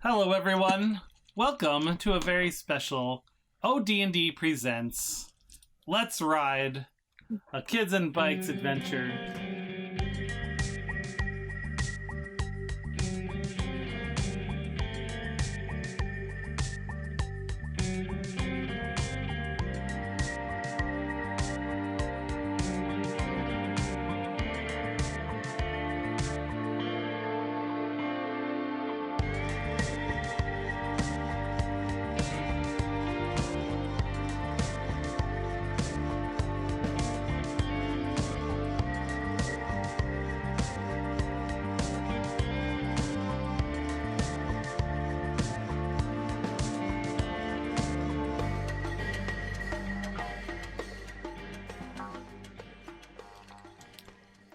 Hello, everyone. Welcome to a very special ODND presents Let's Ride, a Kids and Bikes adventure.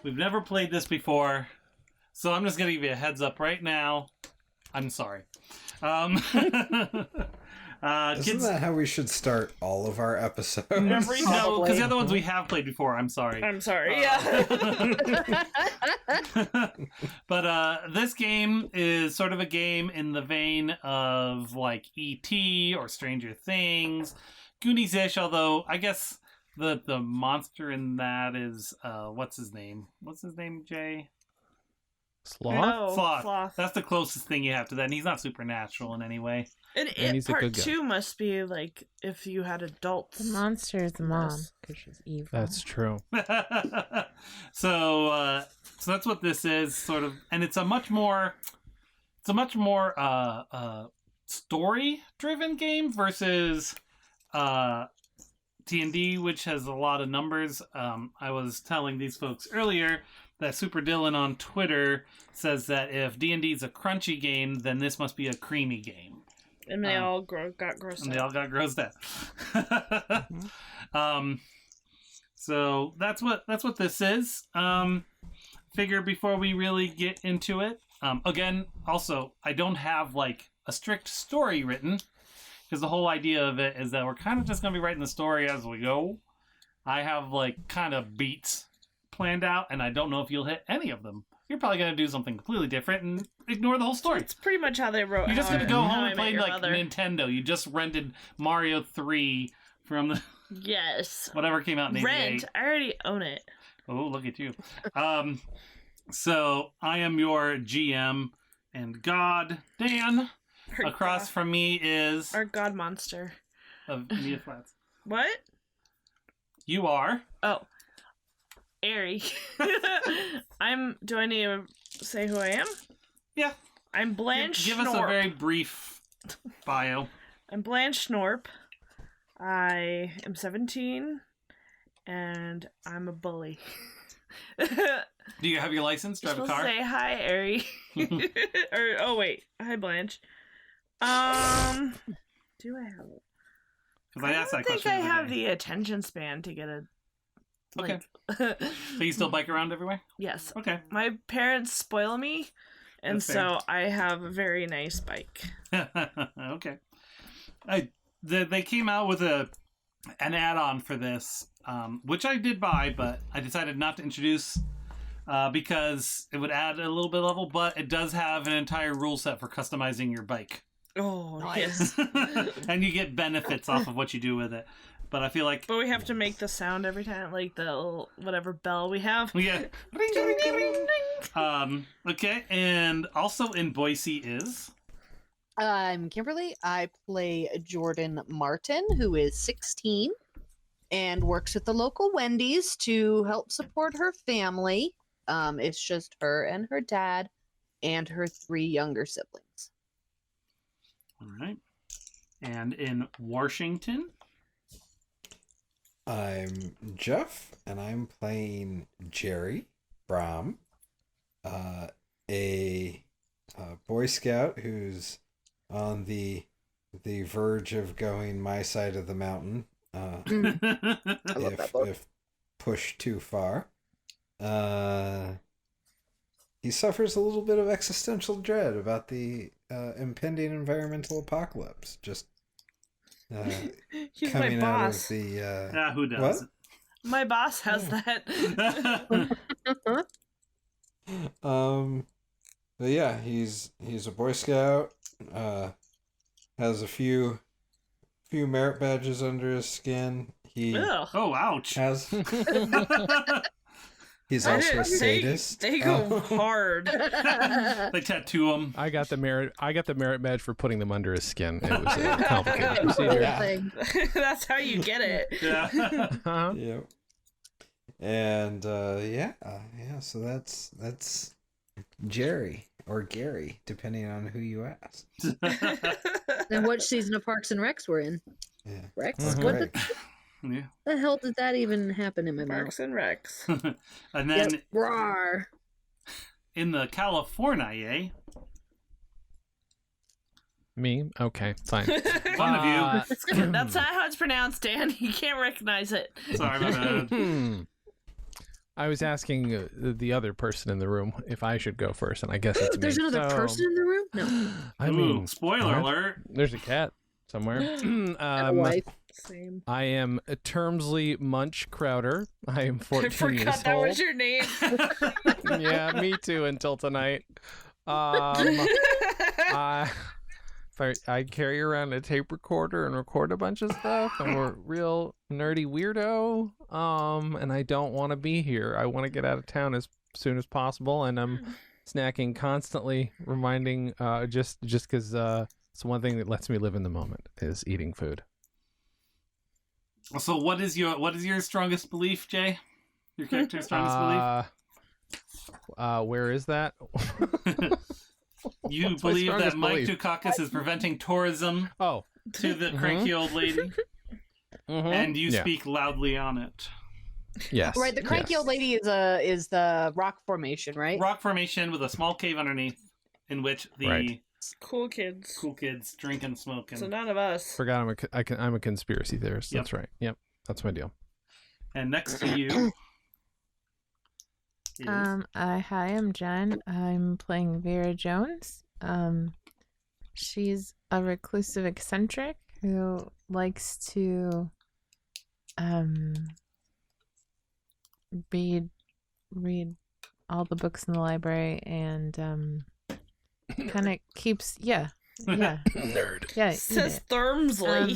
We've never played this before, so I'm just going to give you a heads up right now. I'm sorry. Isn't that how we should start all of our episodes? No, because the other ones we have played before. I'm sorry. Yeah. But this game is sort of a game in the vein of like E.T. or Stranger Things, Goonies-ish, although I guess the monster in that is, what's his name? What's his name, Jay? Sloth? No, Sloth. That's the closest thing you have to that, and he's not supernatural in any way. And he's a part good guy. 2 must be like if you had adults. The monster is the mom because she's evil. That's true. So that's what this is, sort of, and it's a much more story-driven game versus D&D, which has a lot of numbers. I was telling these folks earlier that Super Dylan on Twitter says that if D&D is a crunchy game, then this must be a creamy game. And they all got grossed out. And they all got grossed out. So that's what this is. Figure before we really get into it. Again, also, I don't have like a strict story written, because the whole idea of it is that we're kind of just going to be writing the story as we go. I have like kind of beats planned out, and I don't know if you'll hit any of them. You're probably going to do something completely different and ignore the whole story. It's pretty much how they wrote. You're just going to go home and play like Mother. Nintendo. You just rented Mario 3 from the Yes. whatever came out in 88. Rent. I already own it. Oh, look at you. So I am your GM and God, Dan. Across from me is our god monster of Media Flats. What? You are. Oh, Airy. Do I need to say who I am? Yeah. I'm Blanche Give Schnorp. us a very brief bio. I'm Blanche Schnorp. I am 17, and I'm a bully. Do you have your license? Drive a car? Say hi, Airy. Wait, hi, Blanche. Do I have it? I asked that don't think question. I have the attention span to get a. Okay. Like, So you still bike around everywhere? Yes. Okay. My parents spoil me, and That's fair. so I have a very nice bike. Okay. They came out with an add-on for this, which I did buy, but I decided not to introduce because it would add a little bit of level, but it does have an entire rule set for customizing your bike. Oh, Nice. yes. And you get benefits off of what you do with it. But I feel like... But we have to make the sound every time, like the little, whatever bell we have. Yeah. Okay, and also in Boise is... I'm Kimberly. I play Jordan Martin, who is 16 and works at the local Wendy's to help support her family. It's just her and her dad and her 3 younger siblings. All right. And in Washington... I'm Jeff, and I'm playing Jerry Brom, a Boy Scout who's on the verge of going my side of the mountain. I love that book. If pushed too far. He suffers a little bit of existential dread about the impending environmental apocalypse. Just He's my coming out of boss. the who does? What? My boss has that. But yeah, he's a Boy Scout has a few merit badges under his skin. He Ugh. Oh, ouch. has. He's I also a didn't- sadist. They go hard. They tattoo him. I got the merit badge for putting them under his skin. It was a complicated procedure. Yeah. Thing. That's how you get it. Yeah. Uh-huh. Yep. And so that's Jerry or Gary, depending on who you ask. And what season of Parks and Recs we're in? Yeah. Rex? Mhm. What Right. Yeah. the hell did that even happen in my mouth? Parks and Recs. And then Yep. Rawr. in the California, Me? Okay, fine. one of you. That's not how it's pronounced, Dan. You can't recognize it. Sorry, my bad. I was asking the other person in the room if I should go first, and I guess it's me. There's another So, person in the room? No. I Ooh, mean, spoiler what? alert. There's a cat somewhere. And a wife. Same. I am Termsley Munch Crowder. I am I 14 forgot years that old. was your name. Yeah, me too. Until tonight. I carry around a tape recorder and record a bunch of stuff. I'm a real nerdy weirdo. And I don't want to be here. I want to get out of town as soon as possible. And I'm snacking constantly, reminding just because it's one thing that lets me live in the moment is eating food. So what is your strongest belief, Jay? Your character's strongest Where is that? belief? You What's my believe that strongest Mike belief? Dukakis is preventing tourism Oh, to the cranky old lady, and you Yeah. speak loudly on it. yes. Right, the cranky yes. old lady is the rock formation, right? Rock formation with a small cave underneath, in which the Right. Cool kids. cool kids drink and smoke. So And, none of us. Forgot I'm a conspiracy theorist. Yep. That's right. Yep. That's my deal. and next to you, is, Hi, I'm Jen. I'm playing Vera Jones. She's a reclusive eccentric who likes to read all the books in the library and kind of keeps Nerd. yeah Says Thermsley.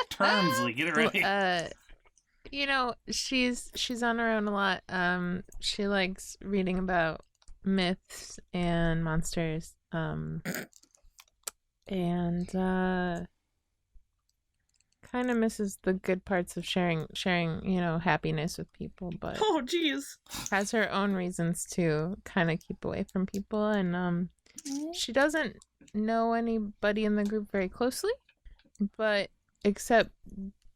Termsley, get it right. you know, she's on her own a lot. She likes reading about myths and monsters. And kind of misses the good parts of sharing, you know, happiness with people, but Oh, jeez. has her own reasons to kind of keep away from people. And she doesn't know anybody in the group very closely, but except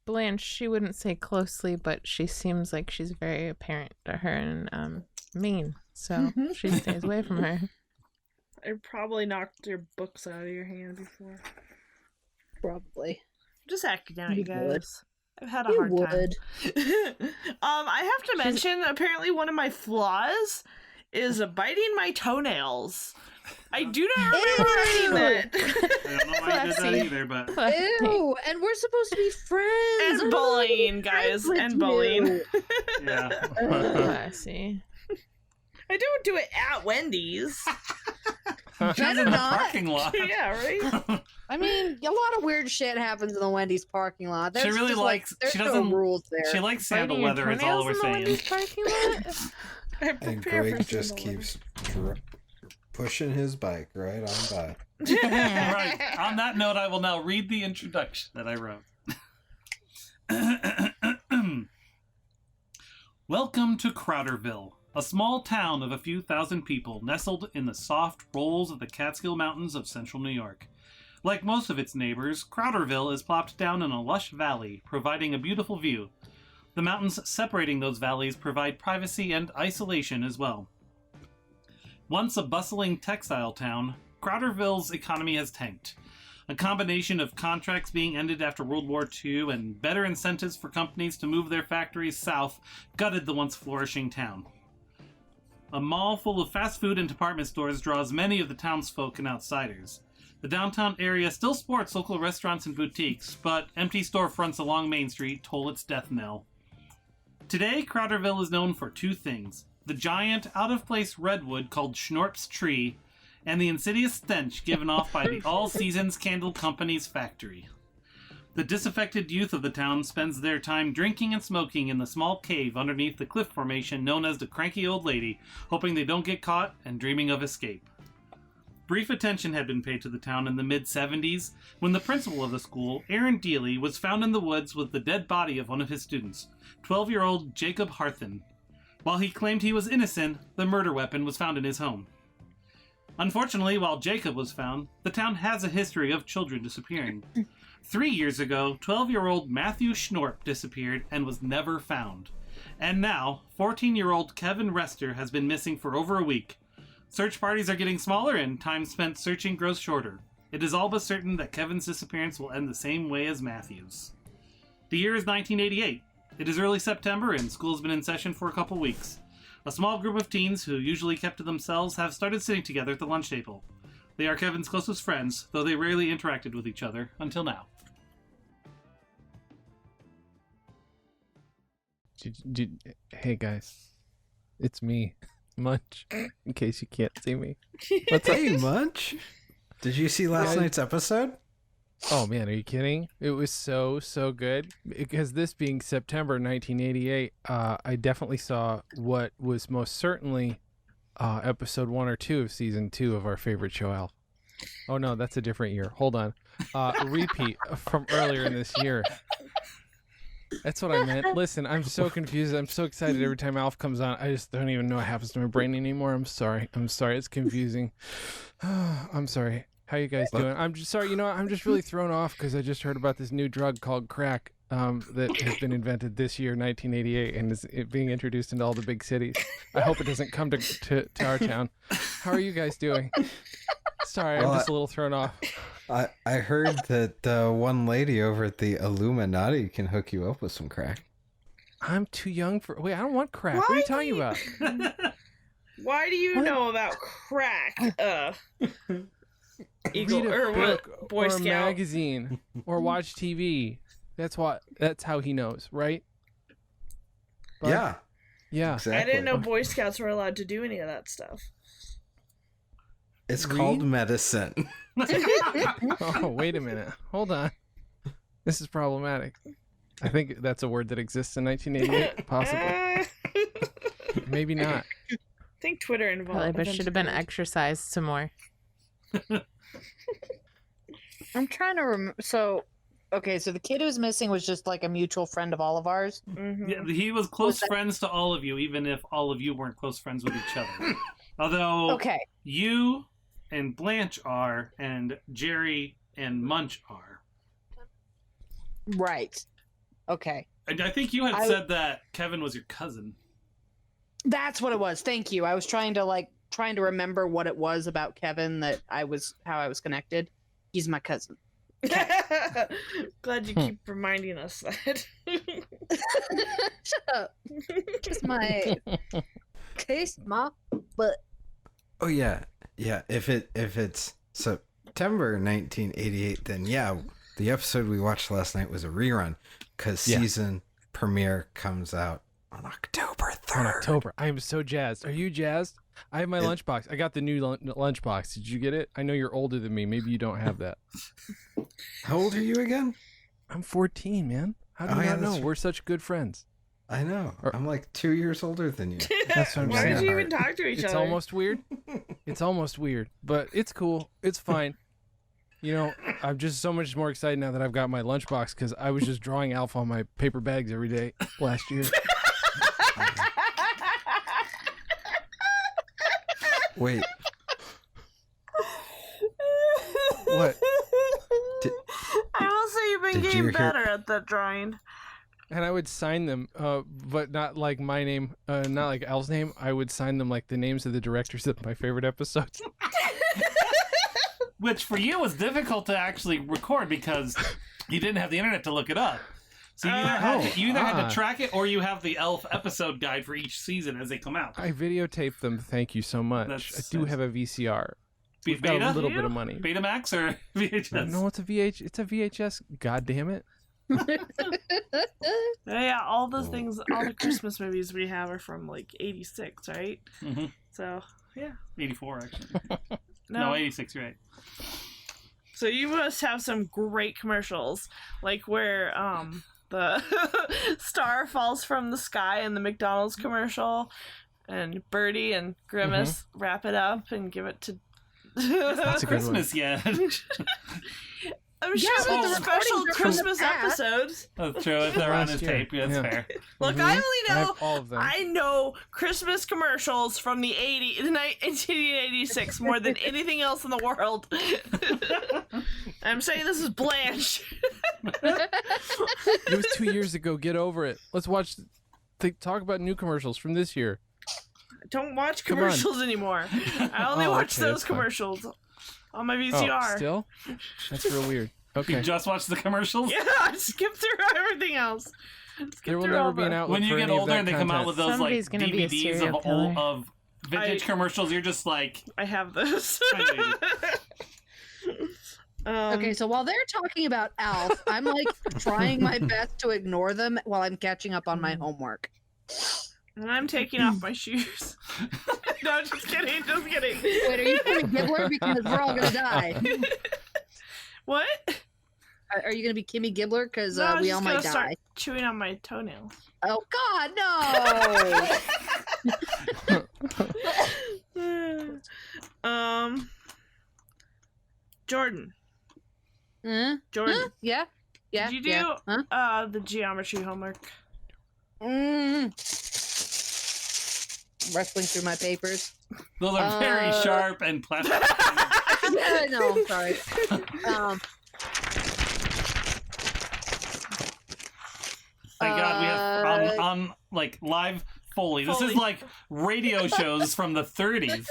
Blanche, she wouldn't say closely, but she seems like she's very apparent to her and mean, so she stays away from her. I probably knocked your books out of your hand before. Probably. Just acting out, you You would. guys. I've had a You hard would. time. I have to mention, apparently one of my flaws is biting my toenails. I do not remember writing that. I don't know why you did that Classy. either, but Ew, and we're supposed to be friends. And bullying, guys, with and you. bullying. yeah. Classy. I don't do it at Wendy's. She's in the not. parking lot. Yeah, right? I mean, a lot of weird shit happens in the Wendy's parking lot. There's really just, likes- There's she no doesn't- rules there. She likes sandal Biting your leather, is all toenails we're in the saying. Wendy's parking lot? I And prepare for Greg just sandal keeps pushing his bike right on by. Right. On that note, I will now read the introduction that I wrote. Welcome to Crowderville, a small town of a few thousand people nestled in the soft rolls of the Catskill Mountains of central New York. Like most of its neighbors, Crowderville is plopped down in a lush valley, providing a beautiful view. The mountains separating those valleys provide privacy and isolation as well. Once a bustling textile town, Crowderville's economy has tanked. A combination of contracts being ended after World War II and better incentives for companies to move their factories south gutted the once flourishing town. A mall full of fast food and department stores draws many of the townsfolk and outsiders. The downtown area still sports local restaurants and boutiques, but empty storefronts along Main Street toll its death knell. Today, Crowderville is known for two things: the giant, out-of-place redwood called Schnorp's Tree, and the insidious stench given off by the All Seasons Candle Company's factory. The disaffected youth of the town spends their time drinking and smoking in the small cave underneath the cliff formation known as the Cranky Old Lady, hoping they don't get caught and dreaming of escape. Brief attention had been paid to the town in the mid-70s when the principal of the school, Aaron Dealey, was found in the woods with the dead body of one of his students, 12-year-old Jacob Harthen. While he claimed he was innocent, the murder weapon was found in his home. Unfortunately, while Jacob was found, the town has a history of children disappearing. 3 years ago, 12-year-old Matthew Schnorp disappeared and was never found. And now, 14-year-old Kevin Rester has been missing for over a week. Search parties are getting smaller and time spent searching grows shorter. It is all but certain that Kevin's disappearance will end the same way as Matthew's. The year is 1988. It is early September and school's been in session for a couple weeks. A small group of teens who usually kept to themselves have started sitting together at the lunch table. They are Kevin's closest friends, though they rarely interacted with each other until now. Hey guys, it's me, Munch, in case you can't see me. What's up? Hey, Munch. Did you see last night's episode? Oh man, are you kidding? It was so good. Because this being September 1988, I definitely saw what was most certainly episode 1 or 2 of season 2 of our favorite show, Alf. Oh no, that's a different year. Hold on. Repeat from earlier in this year. That's what I meant. Listen, I'm so confused. I'm so excited every time Alf comes on. I just don't even know what happens to my brain anymore. I'm sorry. It's confusing. I'm sorry. How you guys doing? I'm just sorry. You know, I'm just really thrown off because I just heard about this new drug called crack that has been invented this year, 1988, and is being introduced into all the big cities. I hope it doesn't come to our town. How are you guys doing? Sorry, I'm just a little thrown off. I heard that one lady over at the Illuminati can hook you up with some crack. I'm too young for... Wait, I don't want crack. What are you talking about? Why do you know about crack? Eagle Read a or book what? Boy or Scout. a magazine or watch TV. That's how he knows, right? Bud? Yeah. Exactly. I didn't know Boy Scouts were allowed to do any of that stuff. It's called medicine. Oh, wait a minute. Hold on. This is problematic. I think that's a word that exists in 1988, possibly. Maybe not. I think Twitter involved. Probably, but should have been exercised some more. I'm trying to remember. So the kid who's missing was just like a mutual friend of all of ours. Mm-hmm. Yeah, he was close friends to all of you, even if all of you weren't close friends with each other. Although you and Blanche are, and Jerry and Munch are. Right. Okay. And I think you had said that Kevin was your cousin. That's what it was. Thank you. I was trying to remember what it was about Kevin how I was connected. He's my cousin. Glad you keep reminding us that. Shut up. Kiss my butt. Oh yeah. If it's September 1988, then the episode we watched last night was a rerun because season premiere comes out on October 3rd. On October. I am so jazzed. Are you jazzed? I have my lunchbox. I got the new lunchbox. Did you get it? I know you're older than me. Maybe you don't have that. How old are you again? I'm 14, man. How do you not know? We're such good friends. I know. I'm like 2 years older than you. That's what I'm Why saying. did you even talk to each other? It's almost weird. It's almost weird, but it's cool. It's fine. You know, I'm just so much more excited now that I've got my lunchbox because I was just drawing Alf on my paper bags every day last year. Wait. What? I will say you've been Did getting you hear- better at that drawing. And I would sign them, but not like my name, not like Al's name. I would sign them like the names of the directors of my favorite episodes. Which for you was difficult to actually record because you didn't have the internet to look it up. So you either had to track it or you have the Elf episode guide for each season as they come out. I videotaped them. Thank you so much. I do have a VCR. We've got a little bit of money. Betamax or VHS? No, it's a It's a VHS. God damn it. Yeah, all the things, all the Christmas movies we have are from like 86, right? Mm-hmm. So, yeah. 84, actually. No, 86, you're right. So you must have some great commercials, like where the star falls from the sky in the McDonald's commercial, and Birdie and Grimace wrap it up and give it to. That's a good one. Christmas yet. I'm sure but there's the special recordings are from the Christmas past. episodes. That's true. If they're on Last his year. tape, that's Yeah. fair. Look, Mhm. I I only know have all of them. I know Christmas commercials from the 1986 more than anything else in the world. I'm saying this is Blanche. It was 2 years ago. Get over it. Let's watch. Talk about new commercials from this year. Don't watch Come on. commercials anymore. I only Oh, watch okay, those that's fine. commercials on my Oh, VCR. still? That's real weird. You Okay. just watch the commercials? Yeah, I skip through everything else. Skip There will through never all be an the- outlet When you for get any of older that and they come out content. with those Somebody's like gonna be a DVDs serial of killer. of vintage commercials, you're just like, I have those. I Okay, so while they're talking about Alf, I'm like trying my best to ignore them while I'm catching up on my homework. And I'm taking off my shoes. No, just kidding, just kidding. Wait, are you going to Gibbler? Because we're all going to die. What? Are you going to be Kimmy Gibbler? Because No, I was we just all gonna might start die. chewing on my toenails. Oh, God, no! Jordan. Huh? Jordan. Huh? Yeah? Yeah? Did you do yeah. Huh? the geometry homework? Wrestling through my papers. those are very sharp and plastic. Yeah, no, I'm sorry. Thank God we have on like live Foley. This is Foley. like radio shows from the 30s.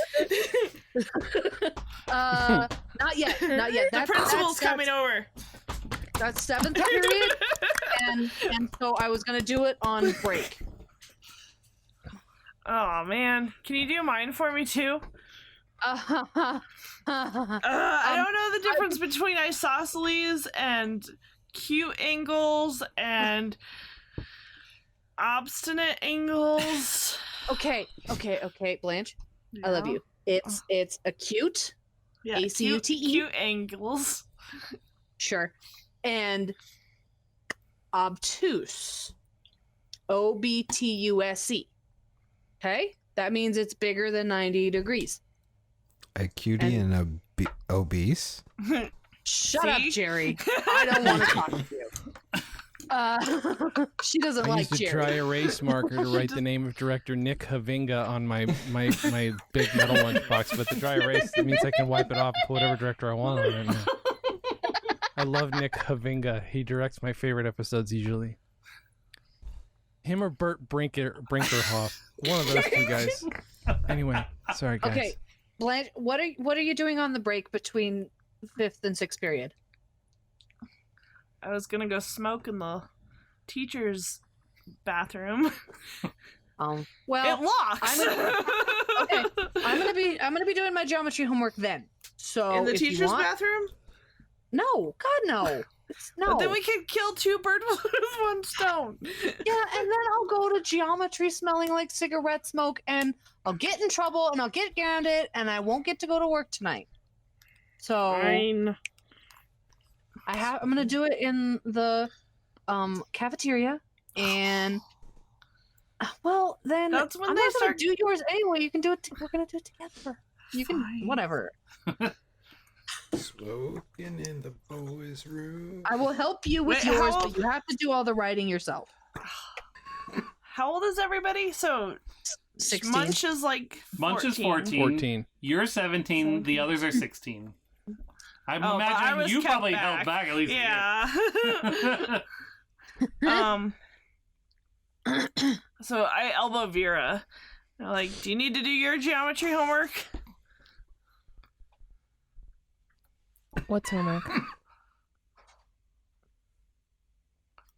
Not yet. Not yet. The principal's coming over. That's seventh period, and so I was gonna do it on break. Oh man, can you do mine for me too? I don't know the difference between isosceles and cute angles and obstinate angles. Okay, Blanche, I love you. It's acute, Yeah, ACUTE. cute angles. sure, and obtuse, OBTUSE. Okay, that means it's bigger than 90 degrees. A cutie and obese. Shut up, See? Jerry. I don't want to talk to you. She doesn't I like used a Jerry. dry erase marker to write the name of director Nick Havinga on my big metal lunchbox, but the dry erase means I can wipe it off and put whatever director I want on it now. I love Nick Havinga. He directs my favorite episodes usually. Him or Bert Brinkerhoff. One of those two guys. Anyway, sorry guys. Okay, Blanche, what are you doing on the break between 5th and 6th period? I was gonna go smoke in the teacher's bathroom. Well, It locks. okay. I'm gonna be doing my geometry homework then. So in the if you teacher's want- bathroom? No, God no. No. But then we could kill two birds with one stone. Yeah, and then I'll go to geometry smelling like cigarette smoke, and I'll get in trouble, and I'll get grounded, and I won't get to go to work tonight. So Fine. I'm gonna do it in the cafeteria, and well then That's when I'm they not gonna start- do yours anyway. You can do it. We're gonna do it together. You can Fine. whatever. Smoking in the boys' room. I will help you with Wait, yours, how but old- you have to do all the writing yourself. How old is everybody? So 16. Munch is like 14. Munch is 14. 14. You're 17. The others are 16. I'm Oh, but I imagining was you kept probably held back at least. Yeah. So I elbow Vera. I'm like, do you need to do your geometry homework? What's homework?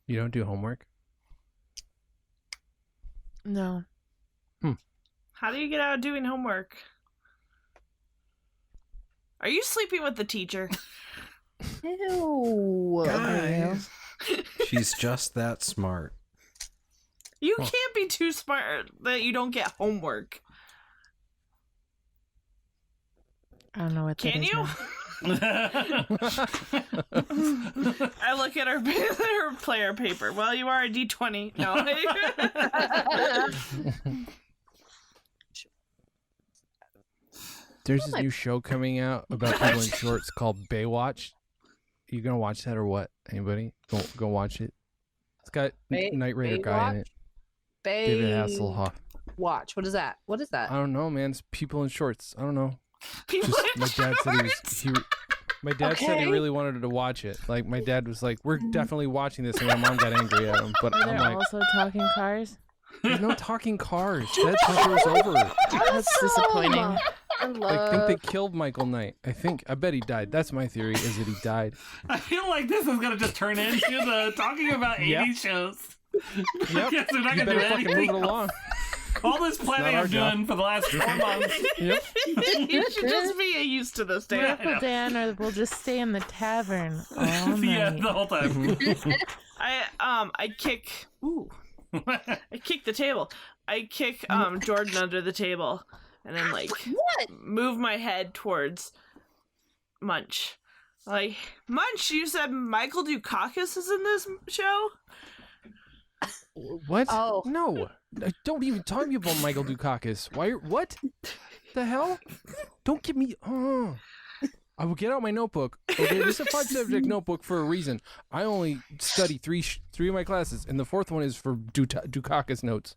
You don't do homework? No. How do you get out of doing homework? Are you sleeping with the teacher? Ew. Guys, she's just that smart. You Huh. can't be too smart that you don't get homework. I don't know what that Can is you? now. I look at her player paper. Well, you are a D20. No. There's this new show coming out about people in shorts called Baywatch. You gonna watch that or what? Anybody? Go watch it. It's got Knight Raider guy in it. David Hasselhoff. Watch. What is that? What is that? I don't know, man. It's people in shorts. I don't know. People in My dad said my dad said he Okay. really wanted to watch it. Like my dad was like, "We're definitely watching this," and my mom got angry at him. But Are I'm there like, also talking cars? "There's no talking cars. That chapter is over." That's disappointing. I I love. think they killed Michael Knight. I bet he died. That's my theory, is that he died. I feel like this is gonna just turn into the talking about 80s Yep. shows. Yep. Yes, we're not You gonna do better fucking move anything it else. along. All this planning our I'm job. doing for the last 4 months. Yep. You should just be used to this, Dan. Uncle Dan, or we'll just stay in the tavern all night. Yeah, the whole time. I kick. Ooh. I kick the table. I kick Jordan under the table, and then like What? move my head towards Munch. Like, Munch, you said Michael Dukakis is in this show? What? Oh. No. Don't even talk to me about Michael Dukakis. Why? What? The hell? Don't give me. I will get out my notebook. Okay, this is a 5-subject notebook for a reason. I only study three of my classes, and the fourth one is for Dukakis notes.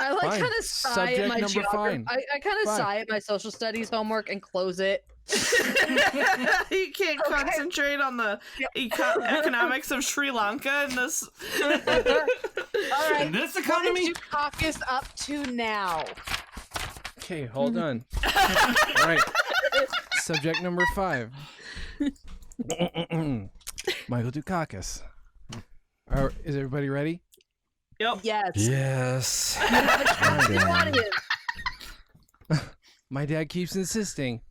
I like Fine. kind of sigh Subject at my number geography. fine. I kind of Fine. sigh at my social studies homework and close it. You can't concentrate on the economics of Sri Lanka in this. All right. In this What economy? is Dukakis up to now? Okay, hold on. All right. Subject number 5. Michael Dukakis. Is everybody ready? Yep. Yes. Yes. My dad keeps insisting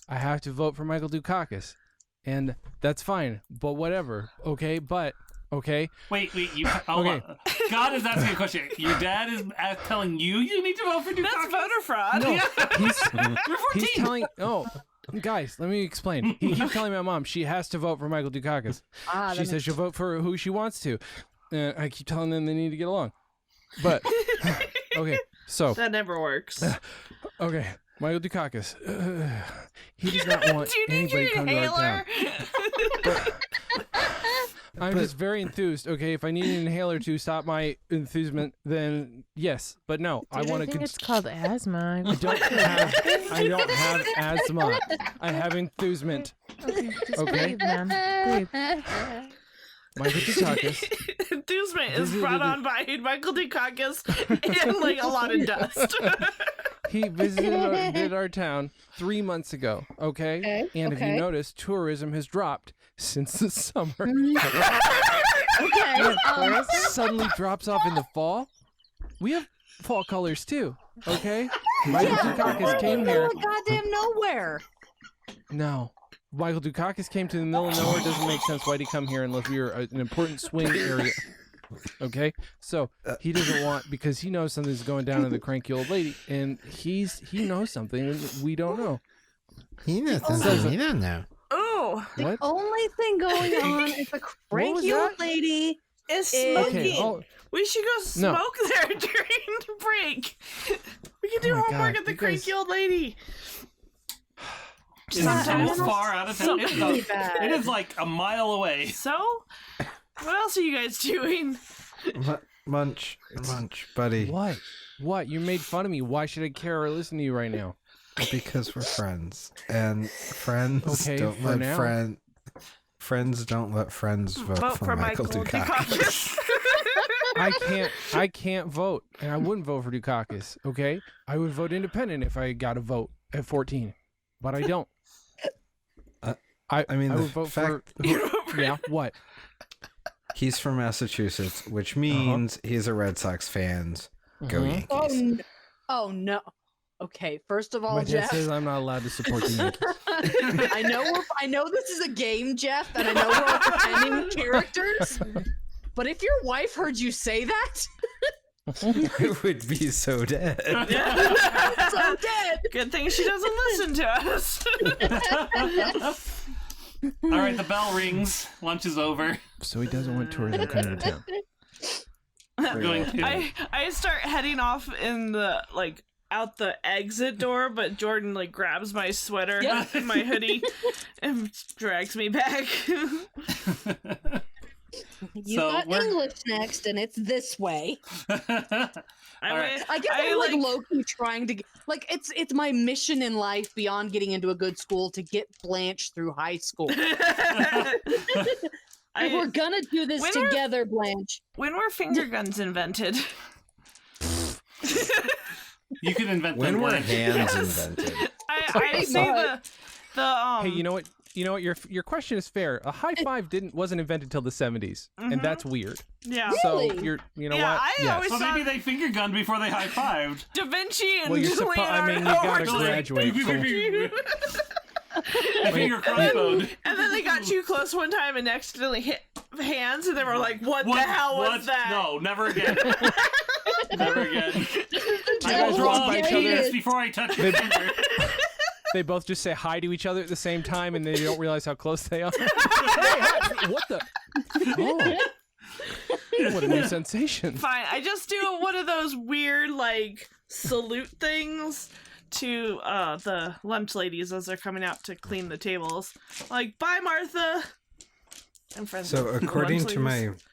I have to vote for Michael Dukakis, and that's fine. But whatever. Okay, okay. Wait, you. Hold Okay. on. God is asking a question. Your dad is telling you need to vote for Dukakis? That's voter fraud. No, he's You're 14. he's telling. Oh, guys, let me explain. He keeps telling my mom she has to vote for Michael Dukakis. She says she'll vote for who she wants to. I keep telling them they need to get along. But okay, so That never works. okay, Michael Dukakis. He does not want Do you need anybody your to come to our town. inhaler? I'm just very enthused. Okay, if I need an inhaler to stop my enthusement, then yes. But no, I Dude, want I to. think it's called asthma. I don't have asthma. I have enthusement. Okay, just Okay. breathe, man. Breathe. Michael Dukakis. Inducement is brought on by Michael Dukakis and like a lot of dust. He visited our town 3 months ago. Okay, and if you okay. notice, tourism has dropped since the summer. Okay. Suddenly drops off in the fall. We have fall colors too. Okay, Michael Dukakis came here. Goddamn nowhere. No. Michael Dukakis came to the middle of nowhere. Doesn't make sense. Why'd he come here unless we were an important swing area? Okay, so he doesn't want, because he knows something's going down to the cranky old lady, and he knows something that we don't know. He knows something we don't know. Oh, What? Only thing going on is the cranky old that? lady. it's Okay, smoking. oh. We should go No. smoke there during the break. We can do Oh my homework God, at the you cranky guys- old lady. It's Sometimes- so far out of town. It is, Really bad. it is like a mile away. So, what else are you guys doing? Munch, buddy. What? You made fun of me. Why should I care or listen to you right now? Because we're friends, and friends Okay, don't for let now. friends don't let friends vote for Michael Dukakis. I can't vote, and I wouldn't vote for Dukakis. Okay, I would vote independent if I got a vote at 14, but I don't. I mean, I the would vote fact for. Yeah, what? he's from Massachusetts, which means he's a Red Sox fan. Go Mhm. Yankees! Oh no. Okay, first of all, My dad Jeff. says I'm not allowed to support the Yankees. I know this is a game, Jeff, and I know we're pretending characters. But if your wife heard you say that, I would be so dead. So dead. Good thing she doesn't listen to us. All right, the bell rings. Lunch is over. So he doesn't want tourism coming to town. We're going to. I start heading off in the out the exit door, but Jordan grabs my sweater, and my hoodie, and drags me back. You got English next, and it's this way. I guess I'm low-key trying to it's my mission in life beyond getting into a good school to get Blanche through high school. We're gonna do this together, Blanche. When were finger guns invented? You can invent When them. were hands invented? I say the Hey, you know what? Your question is fair. A high five wasn't invented till the 70s, and that's weird. Yeah. Really? So you know Yeah, what? I always So thought maybe they finger gunned before they high fived. Da Vinci and Well, you're I mean, you gotta Leonardo graduate. They finger crossbowed. And then they got too close one time and accidentally hit hands, and they were like, "What the hell was that?" No, never again. Never again. I guys was walk wrong by each other. before I touch your finger. They both just say hi to each other at the same time, and they don't realize how close they are. Hey, hi. What the? Oh, what a new sensation! Fine, I just do one of those weird salute things to the lunch ladies as they're coming out to clean the tables. Like, bye, Martha. I'm friends. So with the according lunch to ladies.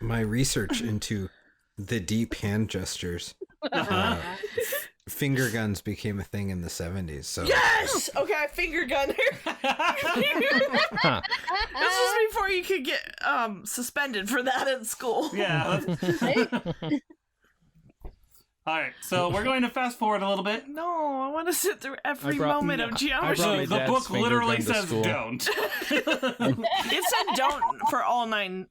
my research into the deep hand gestures, finger guns became a thing in the 70s. So Yes! Okay, I finger gun her. Huh. This is before you could get suspended for that in school. Yeah. All right, so we're going to fast forward a little bit. No, I want to sit through every moment of I geometry. brought my The dad's book finger literally gun to says school. don't. It said don't for all 9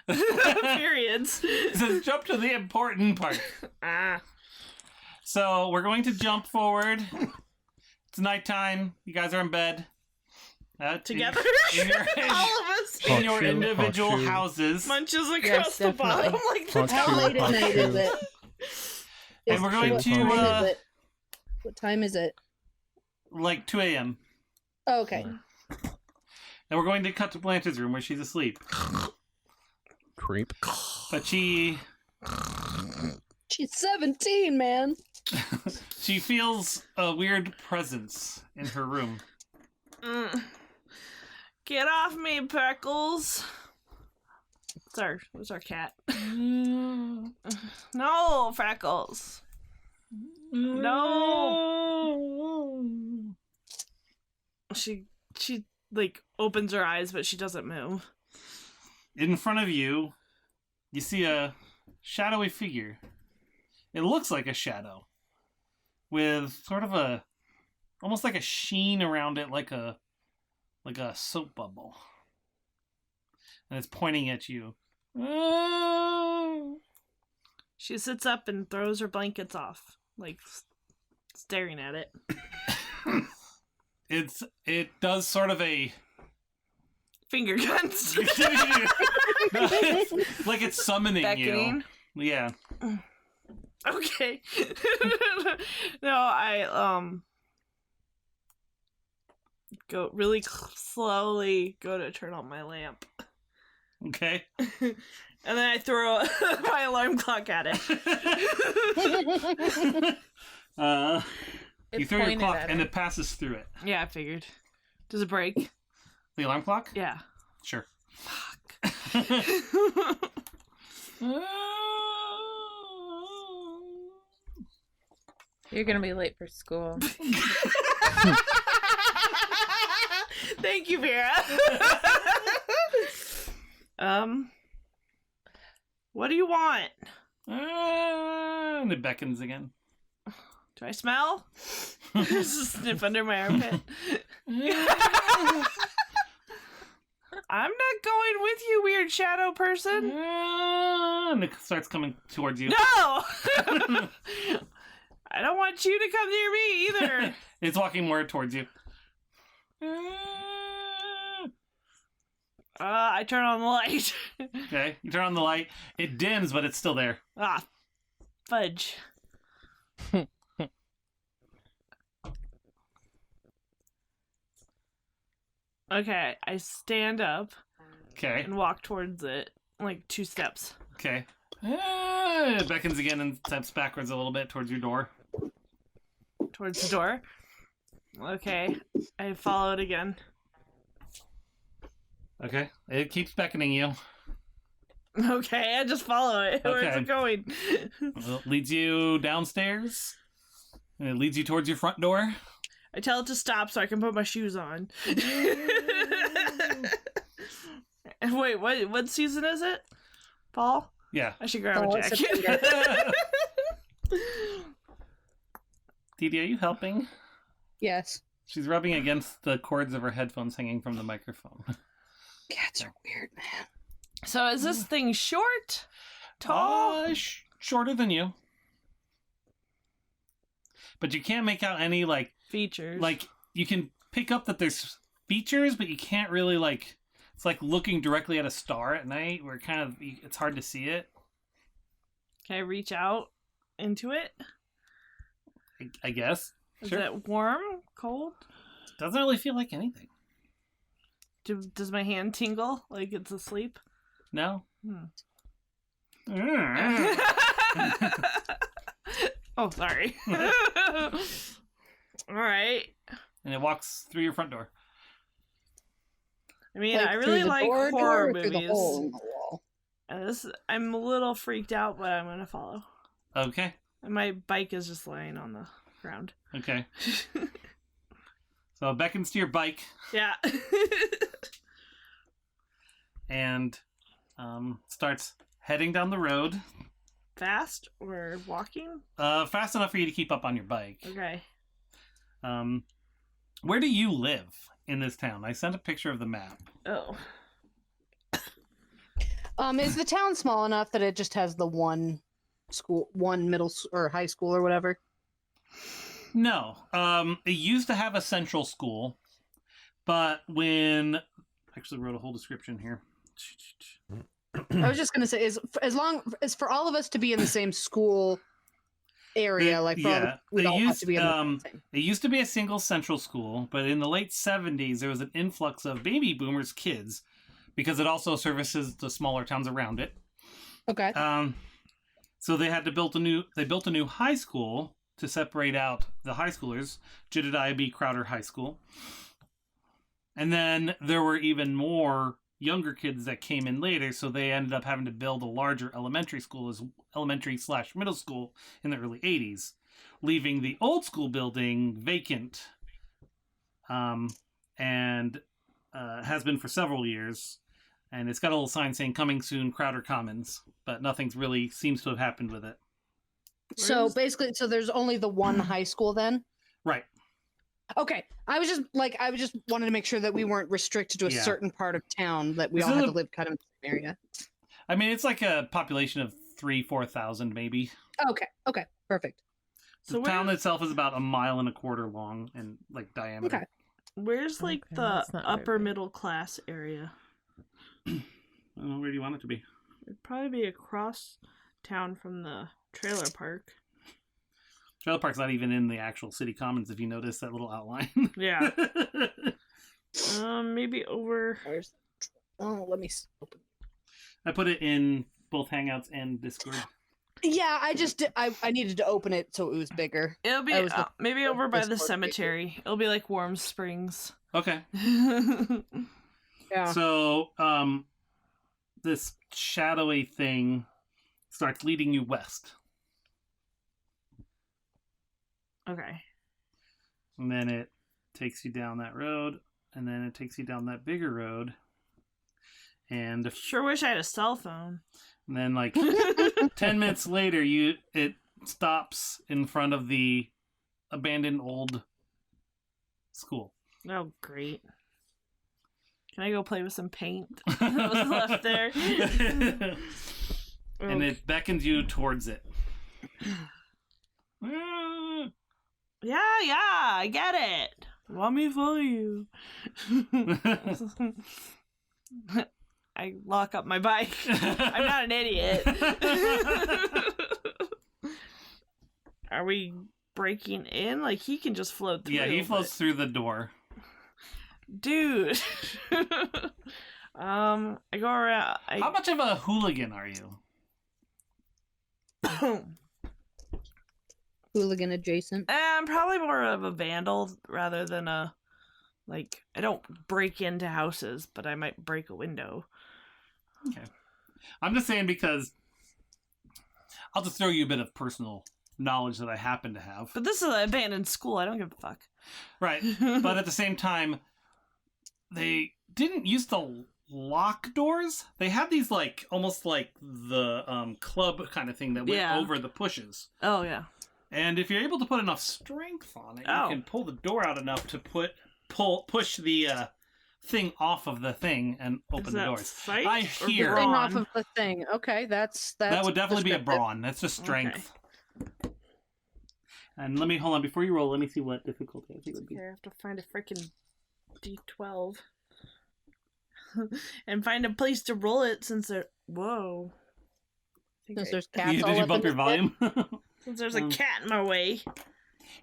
periods. It says jump to the important part. Ah. So we're going to jump forward. It's nighttime. You guys are in bed. Together? In your, All of us. in your True, individual true. munches. Munches across Yes, the bottom definitely. like the How late at night is it? And we're going What to, time is it? What time is it? like 2 a.m. Oh, okay. And we're going to cut to Blanche's room where she's asleep. Creep. But she She's 17, man. feels a weird presence in her room. Get off me, Peckles. What's our cat? No, Freckles. No. She opens her eyes, but she doesn't move. In front of you, you see a shadowy figure. It looks like a shadow with sort of almost like a sheen around it, like a soap bubble. And it's pointing at you. She sits up and throws her blankets off, staring at it. It does sort of a Finger guns. like it's summoning Beckoning. you. Yeah. Okay. No, I go really slowly go to turn on my lamp. Okay. And then I throw my alarm clock at it. You throw your clock and it passes through it. Yeah, I figured. Does it break? The alarm clock? Yeah. Sure. You're gonna be late for school. Thank you, Vera. What do you want? And it beckons again. Do I smell? Sniff under my armpit. I'm not going with you, weird shadow person. And it starts coming towards you. No! I don't want you to come near me either. It's walking more towards you. I turn on the light. Okay, you turn on the light. It dims, but it's still there. Ah, Fudge. Okay, I stand up Okay. and walk towards it, like 2 steps. Okay. Beckons again and steps backwards a little bit towards your door. Towards the door. Okay, I follow it again. Okay. It keeps beckoning you. Okay, I just follow it. Where's Okay. it going? Well, it leads you downstairs. And it leads you towards your front door. I tell it to stop so I can put my shoes on. And wait, what season is it? Fall? Yeah. I should grab Fall, a jacket. September. Didi, are you helping? Yes. She's rubbing against the cords of her headphones hanging from the microphone. Cats are weird, man. So is this thing short? Tall? Shorter than you. But you can't make out any, Features. you can pick up that there's features, but you can't really, it's like looking directly at a star at night where it's hard to see it. Can I reach out into it? I guess. Is Sure. it warm? Cold? Doesn't really feel like anything. Does my hand tingle like it's asleep? No? Oh, sorry. All right. And it walks through your front door. I mean, Like, I through really the like door horror or through the movies. hole in the wall? And I'm a little freaked out, but I'm gonna follow. Okay. And my bike is just laying on the ground. Okay. So it beckons to your bike Yeah. and starts heading down the road. Fast or walking? Fast enough for you to keep up on your bike. Okay. Where do you live in this town? I sent a picture of the map. Oh. Is the town small enough that it just has the one school, one middle or high school or whatever? No. It used to have a central school, but when... Actually wrote a whole description here. I was just gonna say, as long as for all of us to be in the same school area, we all have to be in the same. It used to be a single central school, but in the late 70s, there was an influx of baby boomers kids because it also services the smaller towns around it. Okay. So they had to build a new high school to separate out the high schoolers, Jedediah B. Crowder High School. And then there were even more younger kids that came in later, so they ended up having to build a larger elementary / middle school in the early 80s, leaving the old school building vacant, and has been for several years. And it's got a little sign saying "Coming soon, Crowder Commons," but nothing's really seems to have happened with it. So basically, there's only the one high school then? Right. Okay. I was just wanted to make sure that we weren't restricted to a Yeah. certain part of town, that we This all is had a- to live kind of in the same area. I mean, it's like a population of 3,000-4,000 maybe. Okay. Perfect. So The town itself is about 1.25 miles long and diameter. Okay. where's Okay, the that's not very upper big. middle class area? Where do you want it to be? It'd probably be across town from the trailer park. Trailer Park's not even in the actual city commons, if you notice that little outline. Yeah. Maybe over. Where's let me open. I put it in both Hangouts and Discord. Yeah, I needed to open it so it was bigger. It'll be I was looking maybe for over by the Discord cemetery. It'll be like Warm Springs. Okay. Yeah. So, this shadowy thing starts leading you west. Okay. And then it takes you down that road. And then it takes you down that bigger road. And Sure wish I had a cell phone. then 10 minutes later, it stops in front of the abandoned old school. Oh, great. Can I go play with some paint that was left there? And it beckons you towards it. Yeah, I get it. Want me to follow you? I lock up my bike. I'm not an idiot. are we breaking in? Like, he can just float through. Yeah, he floats through the door. Dude. I go around. How much of a hooligan are you? Hooligan adjacent. I'm probably more of a vandal rather than a, like, I don't break into houses, but I might break a window. Okay. I'm just saying because I'll just throw you a bit of personal knowledge that I happen to have. But this is an abandoned school. I don't give a fuck. Right. But at the same time, they didn't used to lock doors. They had these, like, almost like the club kind of thing that went over the pushes. Oh, yeah. And if you're able to put enough strength on it, you can pull the door out enough to push the thing off of the thing and open the doors. Fight I or hear Thing brawn? off of the thing. Okay, that's that would definitely be a descriptive. brawn. That's just strength. And let me hold on before you roll. Let me see what difficulty I think would be. Okay, I have to find a freaking D12 and find a place to roll it since there. Whoa! Since there's cats Did all you up bump in your his head. volume? Since there's a cat in my way.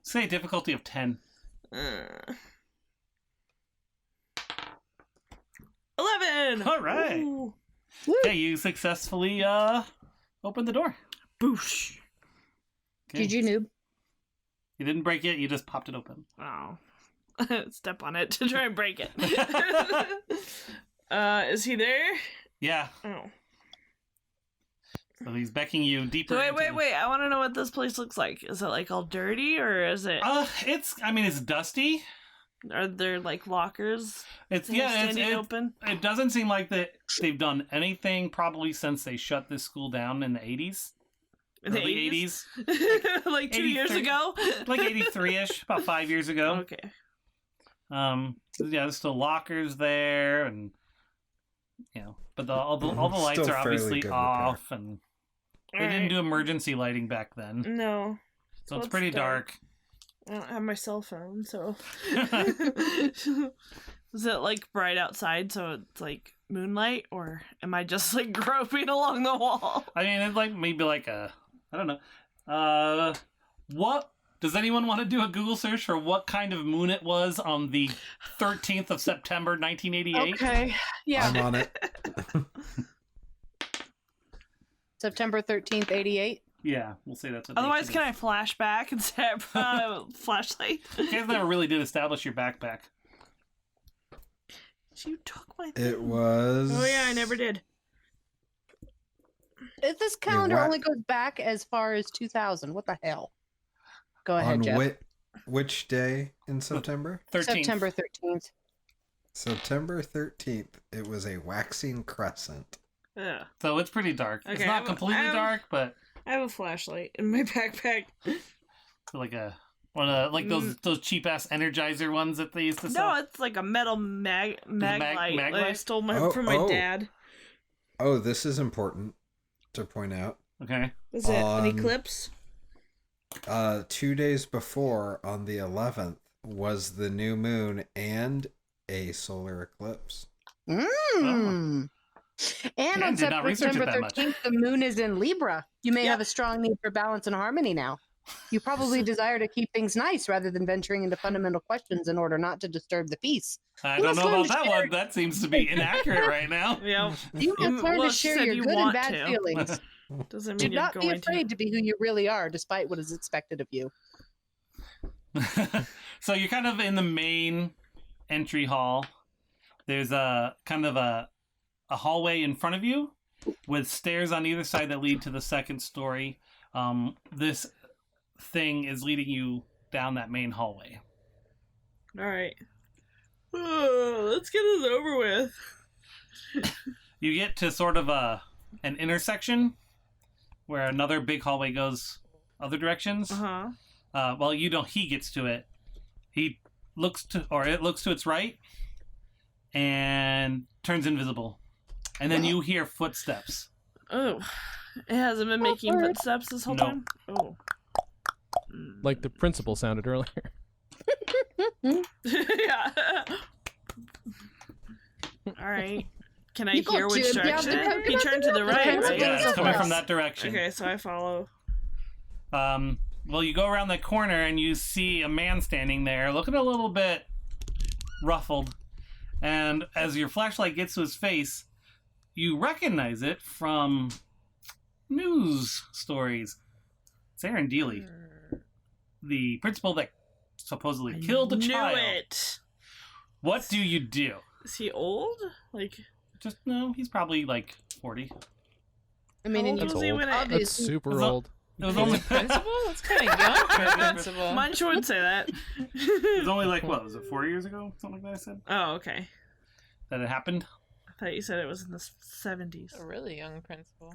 Say a difficulty of 10. 11. All right. Ooh. Okay, you successfully opened the door. Boosh. Okay. GG noob. You didn't break it. You just popped it open. Oh. Step on it to try and break it. Is he there? Yeah. Oh. So he's becking you deeper. So into wait. I want to know what this place looks like. Is it like all dirty or is it? It's dusty. Are there like lockers? It's standing open. It doesn't seem like that they've done anything probably since they shut this school down in the 80s. In the Early 80s? 80s. Like 2 years 83 ago? Like 83-ish, about 5 years ago. Okay. There's still lockers there, and but all the lights Still are fairly obviously good repair. off, and they didn't Alright. do emergency lighting back then, No. so it's it's pretty dark. I don't have my cell phone, so. Is it like bright outside, so it's like moonlight, or am I just like groping along the wall? I mean, it's like maybe like I don't know. What does anyone want to do a Google search for what kind of moon it was on the 13th of September, 1988? Okay. Yeah. I'm on it. September 13th, 88. Yeah, we'll say that's what. Otherwise, can I flash back and say I brought a flashlight? You guys never really did establish your backpack. You took my thing. It was. Oh yeah, I never did. If this calendar what? only goes back as far as 2000, what the hell? Go ahead, On Jeff. which day in September? 13th. September 13th. September 13th. It was a waxing crescent. Yeah. So it's pretty dark. Okay, It's I not have a- completely I have- dark, but I have a flashlight in my backpack. like like those cheap ass Energizer ones that they used to sell. No, it's like a metal mag light that I light? stole Oh, from my oh. dad. Oh, this is important to point out. Okay. Is it an On- eclipse? 2 days before, on the 11th, was the new moon and a solar eclipse. Mm. And on did not research it September that much. 13th, the moon is in Libra. You may Yep. have a strong need for balance and harmony now. You probably desire to keep things nice rather than venturing into fundamental questions in order not to disturb the peace. I You don't must know learn about to that share- one. That seems to be inaccurate right now. Yeah. You must learn Well, to she share said your you good and want bad to. feelings. Doesn't Do mean you're not be going afraid to be who you really are, despite what is expected of you. So you're kind of in the main entry hall. There's a kind of a hallway in front of you with stairs on either side that lead to the second story. This thing is leading you down that main hallway. All right. Let's get this over with. You get to sort of an intersection where another big hallway goes other directions. Uh-huh. Well, you don't. He gets to it. He looks to, or it looks to its right, and turns invisible. And then you hear footsteps. Oh. It hasn't been making Awkward. footsteps this whole No. time? Oh. Like the principal sounded earlier. Yeah. All right. Can I You go hear which to- yeah, direction? the- He turned to the right, principal right? Yeah, it's coming Yes. from that direction. Okay, so I follow. Well, you go around the corner and you see a man standing there, looking a little bit ruffled. And as your flashlight gets to his face, you recognize it from news stories. It's Aaron Dealey, the principal that supposedly killed a child. Knew it. What do you do? Is he old? Like, Just no, he's probably like 40. I mean, how and old That's was he old. when it? Obviously- That's super Was that- old. It was only Principal? That's kind of young for a principal. Munch would say that. it was only like what was it 4 years ago? Something like that I said Oh, okay. that it happened. I thought you said it was in the 70s. A really young principal.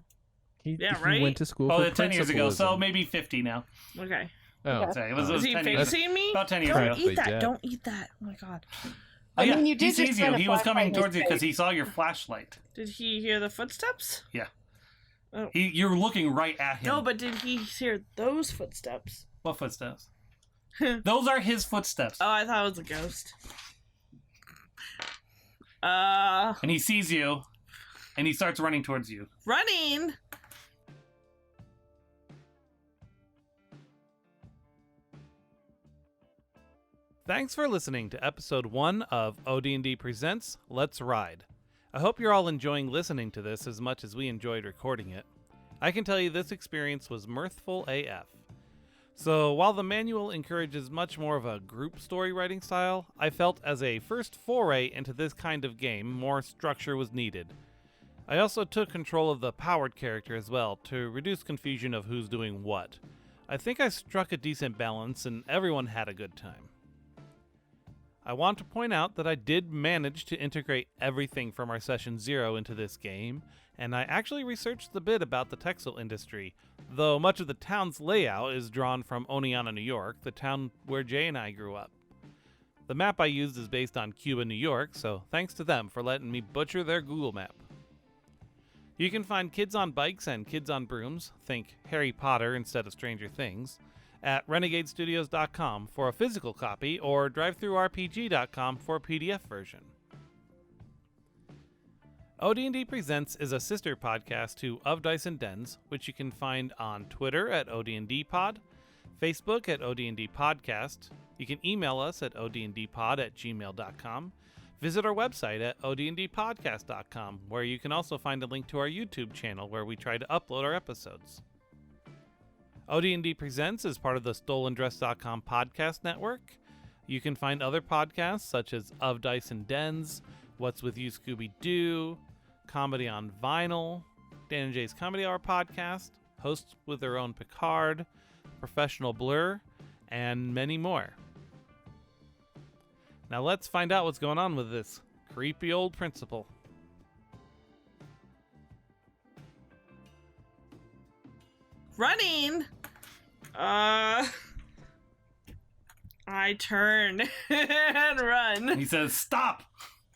He right? went to school Oh, for 10 years ago, so principalism. maybe 50 now. Okay. Oh, I'd say. It was Is he 10 years facing me? about 10 years Don't ago. Practically eat that. dead. Don't eat that. Oh my god. Oh, I yeah, mean, you he did just sees you. shine a He was coming flashlight in towards you his because face. he saw your flashlight. Did he hear the footsteps? You're looking right at him. No, but did he hear those footsteps? What footsteps? Those are his footsteps. Oh, I thought it was a ghost. And he sees you, and he starts running towards you. Running. Thanks for listening to episode 1 of ODND Presents Let's Ride. I hope you're all enjoying listening to this as much as we enjoyed recording it. I can tell you this experience was mirthful AF. So while the manual encourages much more of a group story writing style, I felt as a first foray into this kind of game, more structure was needed. I also took control of the powered character as well to reduce confusion of who's doing what. I think I struck a decent balance and everyone had a good time. I want to point out that I did manage to integrate everything from our session 0 into this game, and I actually researched a bit about the textile industry, though much of the town's layout is drawn from Oneonta, New York, the town where Jay and I grew up. The map I used is based on Cuba, New York, so thanks to them for letting me butcher their Google map. You can find Kids on Bikes and Kids on Brooms, think Harry Potter instead of Stranger Things, at renegadestudios.com for a physical copy or drivethrurpg.com for a PDF version. ODND Presents is a sister podcast to Of Dice and Dens, which you can find on Twitter at ODNDpod, Facebook at ODND Podcast. You can email us at odndpod@gmail.com. Visit our website at odndpodcast.com, where you can also find a link to our YouTube channel where we try to upload our episodes. ODND Presents is part of the StolenDress.com podcast network. You can find other podcasts such as Of Dice and Dens, What's With You Scooby-Doo, Comedy on Vinyl, Dan and Jay's Comedy Hour podcast, hosts with their own Picard, Professional Blur, and many more. Now let's find out what's going on with this creepy old principal. Running. I turn and run. He says, "Stop!"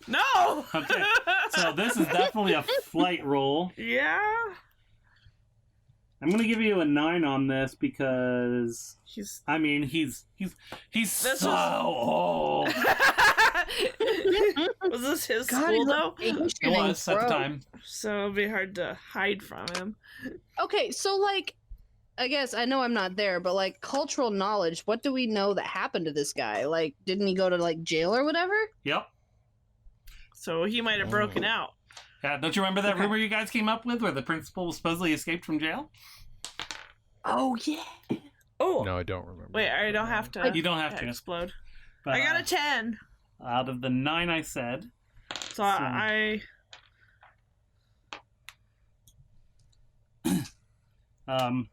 No. Okay, so this is definitely a flight roll. Yeah. I'm gonna give you a 9 on this because He's. I mean he's This so was- old. Was this his God, school he's though? ancient It was and at the gross. time. So it'd be hard to hide from him. Okay, so like, I guess I know I'm not there, but like cultural knowledge, what do we know that happened to this guy? Like, didn't he go to like jail or whatever? Yep. So he might have broken out. Yeah, don't you remember that Okay. rumor you guys came up with where the principal supposedly escaped from jail? Oh yeah. Oh. No, I don't remember. Wait, I don't have to. You don't have to. explode. But, I got a 10. out of the 9 I said. So I.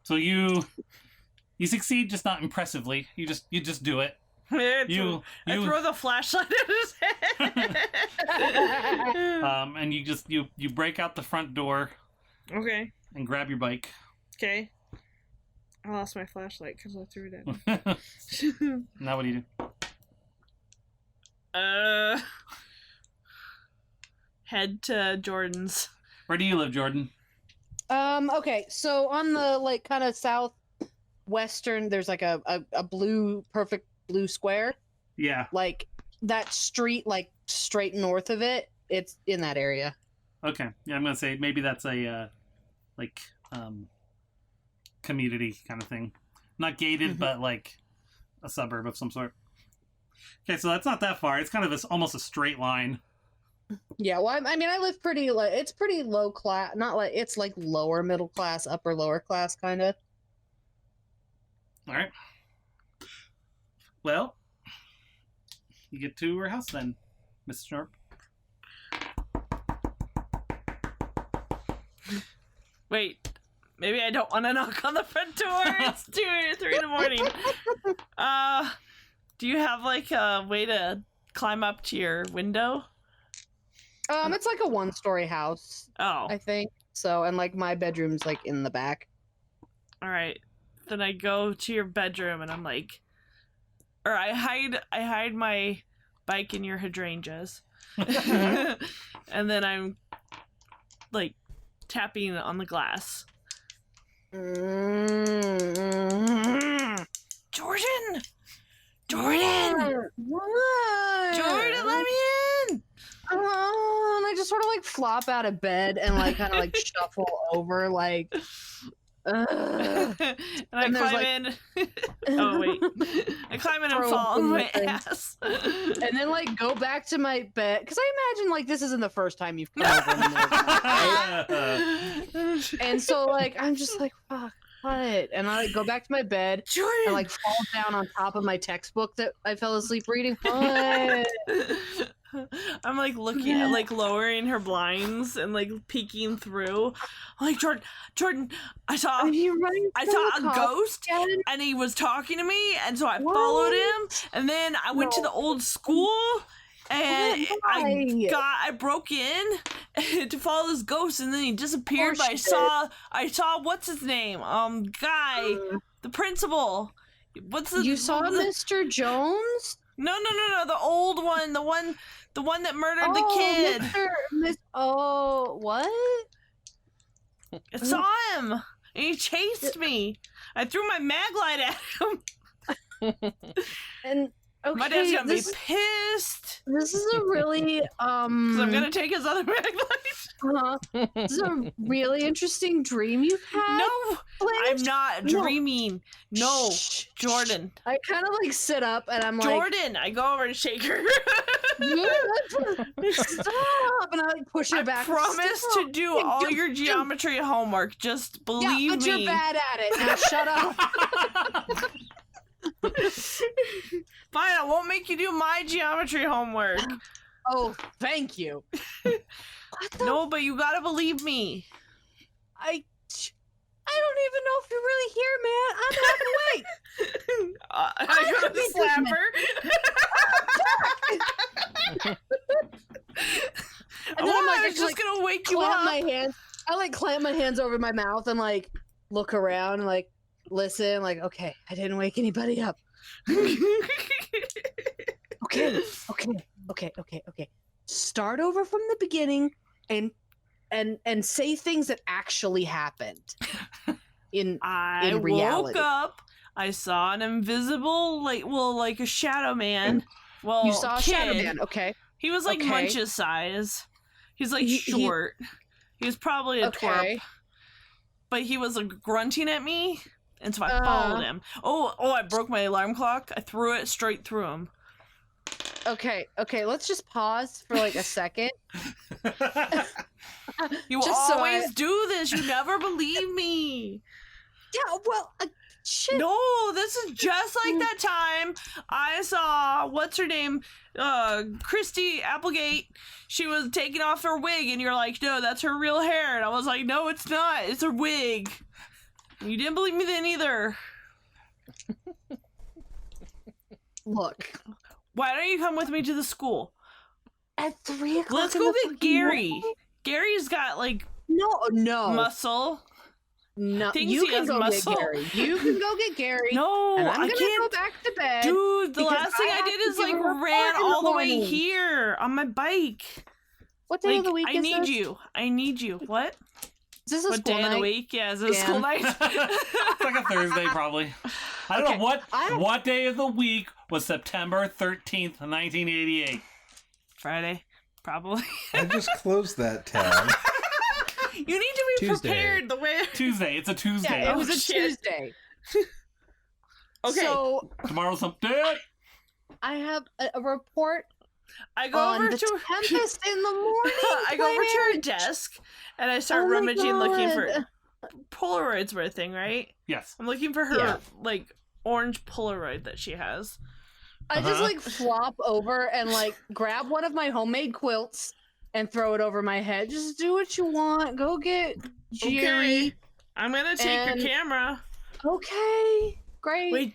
So you succeed, just not impressively. You just do it. I You throw the flashlight at his head. and you break out the front door Okay. and grab your bike. Okay. I lost my flashlight because I threw it at him. Now what do you do? Head to Jordan's. Where do you live, Jordan? Okay, so on the like kind of southwestern, there's like a blue, perfect blue square. Yeah. Like that street, like straight north of it. It's in that area. Okay. Yeah, I'm gonna say maybe that's a community kind of thing. Not gated, but like a suburb of some sort. Okay, so that's not that far. It's kind of almost a straight line. Yeah, well, I mean, I live pretty, like, it's pretty low class, not like, it's like lower middle class, upper lower class, kind of. All right. Well, you get to her house then, Miss Sharp. Wait, maybe I don't want to knock on the front door. It's 2 or 3 in the morning. Do you have like a way to climb up to your window? It's like a 1-story house, Oh, I think. So, and like my bedroom's like in the back. all right. Then I go to your bedroom and I'm like, or I hide my bike in your hydrangeas, and then I'm like tapping on the glass. Jordan, What? Jordan, let me in. And I just sort of like flop out of bed and like kind of like shuffle over like. And I And there's, climb in. Oh wait, I climb in and Throw fall on in my the thing. ass. And then like go back to my bed because I imagine like this isn't the first time you've come over in the middle of the night, right? And so like I'm just like fuck what, and I like go back to my bed Jordan, and like fall down on top of my textbook that I fell asleep reading. What? I'm like looking at like lowering her blinds and like peeking through. I'm like Jordan, I saw Are you running? I from saw the a cops ghost again? and he was talking to me, and so I What? followed him, and then I went to the old school and Why? I broke in to follow this ghost, and then he disappeared. Oh, But shit. I saw what's his name? Guy, the principal. What's the You saw Mr. Jones? No, the old one, the one that murdered the kid. Oh, what? I saw him, and he chased me. I threw my mag light at him. And okay, My dad's gonna be this, pissed. this is a really 'Cause I'm gonna take his other mag light. this is a really interesting dream you've had. No, Blanche. I'm not No. dreaming. No, Shh. Jordan. I kind of like sit up and I'm like, Jordan, I go over to shake her. stop, and I like push her I back. promise Stop. to do all your geometry homework. Just Yeah, believe but me. you're bad at it. Now shut up. Fine, I won't make you do my geometry homework. Oh, thank you. What the? No, but you gotta believe me. I don't even know if you're really here, man. I'm having to wait. I could gotta be slap doing her. And then I'm like, I was just gonna wake you clamp up. my hands. I like clamp my hands over my mouth and like look around and like listen. Like, okay, I didn't wake anybody up. Okay. Start over from the beginning and say things that actually happened. I In reality. woke up. I saw an invisible, like a shadow man. Well, You saw a kid. shadow man. Okay. He was like Okay. Munch's size. He's like He- short. He was probably a twerp, Okay. but he was like grunting at me, and so I followed him. Oh! I broke my alarm clock. I threw it straight through him. Okay. Let's just pause for like a second. You Just so always do this. You never believe me. Yeah. Well, shit. No, this is just like that time I saw what's her name, Christy Applegate. She was taking off her wig, and you're like, no, that's her real hair. And I was like, no, it's not. It's her wig. You didn't believe me then either. Look. Why don't you come with me to the school? At 3 o'clock. Let's in go the get fucking Gary. morning? Gary's got like No. muscle. No. Thinks You he can has go muscle. get Gary. You can go get Gary. No, And I'm I gonna can't. go back to bed. Dude, the because last thing I I have did to is give like a report ran in the all the way morning. here on my bike. What day Like, of the week I is need this? you. I need you. What? Is this a What school day of the night? week? Yeah, is it a school Dan. night? It's like a Thursday, probably. I don't Okay, know I- what day of the week was September 13th, 1988. Friday, probably. I just closed that tab. You need to be Tuesday. prepared the way. Tuesday. It's a Tuesday. Yeah, it Oh, was a shit. Tuesday. Okay. So Tomorrow's hump day. I have a report I go on over the to tempest in the morning. I go over to her Blanche. desk and I start Oh my rummaging looking for God. Polaroids were a thing, right? Yes. I'm looking for her Yeah. like orange Polaroid that she has. I just Uh-huh. like flop over and like grab one of my homemade quilts and throw it over my head. Just do what you want. Go get Jerry. Okay. I'm gonna take And- your camera. Okay, great. Wait.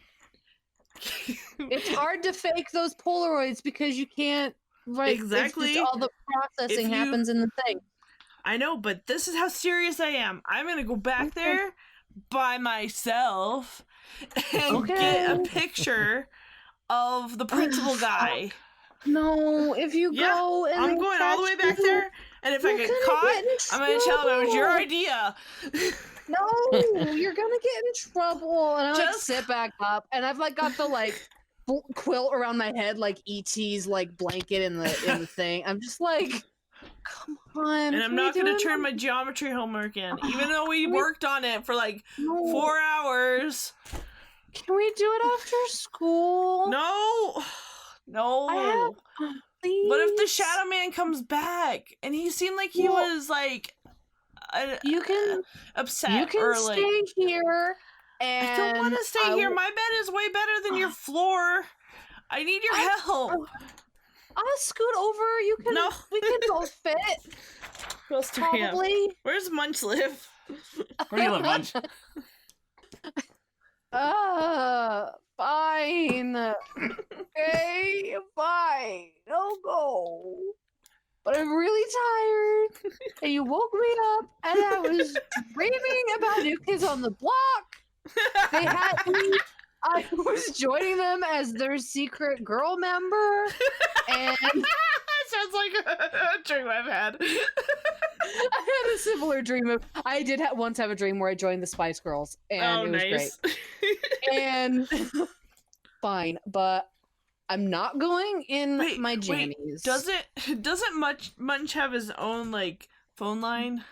It's hard to fake those Polaroids because you can't. Right, Exactly. It's just all the processing If you- happens in the thing. I know, but this is how serious I am. I'm gonna go back Okay. there by myself and Okay. get a picture of the principal guy. No, if you Yeah, go and I'm they going all the way catch back you, there, and if I you're get gonna caught, get in I'm gonna tell them it was your trouble. idea. No, you're gonna get in trouble. And I like Just- sit back up, and I've like got the like quilt around my head, like ET's like blanket in the thing. I'm just like, come on. And I'm can not we do gonna it turn on- my geometry homework in, even though we Can we- worked on it for like No. 4 hours. Can we do it after school? No, no. I have- Please. What if the Shadow Man comes back and he seemed like he Well, was like You can upset you can or like stay here. And I don't want to stay I here. will- My bed is way better than your floor. I need your help. I'll scoot over. You can. No. We can both fit. Close to him. Probably. Where's Munch live? Where do you live, Munch? Fine. Okay, fine. I'll go. But I'm really tired. And you woke me up, and I was dreaming about New Kids on the Block. They had me. I was joining them as their secret girl member, and Sounds like a dream I've had. I had a similar dream. I did once have a dream where I joined the Spice Girls, and it was great. And fine, but I'm not going in Wait, my wait, jammies. Doesn't Munch have his own like phone line?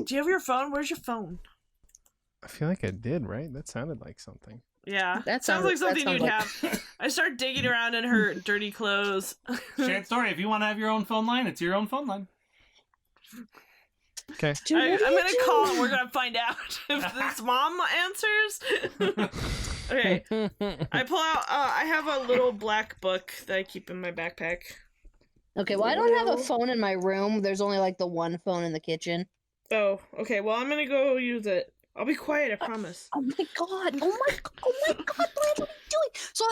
Do you have your phone? Where's your phone? I feel like I did, right? That sounded like something. Yeah, That sounds like something you'd like- have. I start digging around in her dirty clothes. Shared story. If you want to have your own phone line, it's your own phone line. Okay. Dude, I'm what are you gonna call and doing? we're gonna find out if this mom answers. Okay, I pull out. I have a little black book that I keep in my backpack. Okay, well, I don't have a phone in my room. There's only like the one phone in the kitchen. Oh, okay. Well, I'm gonna go use it. I'll be quiet. I promise. Oh my god! Oh my god! Blanche, what are you doing? So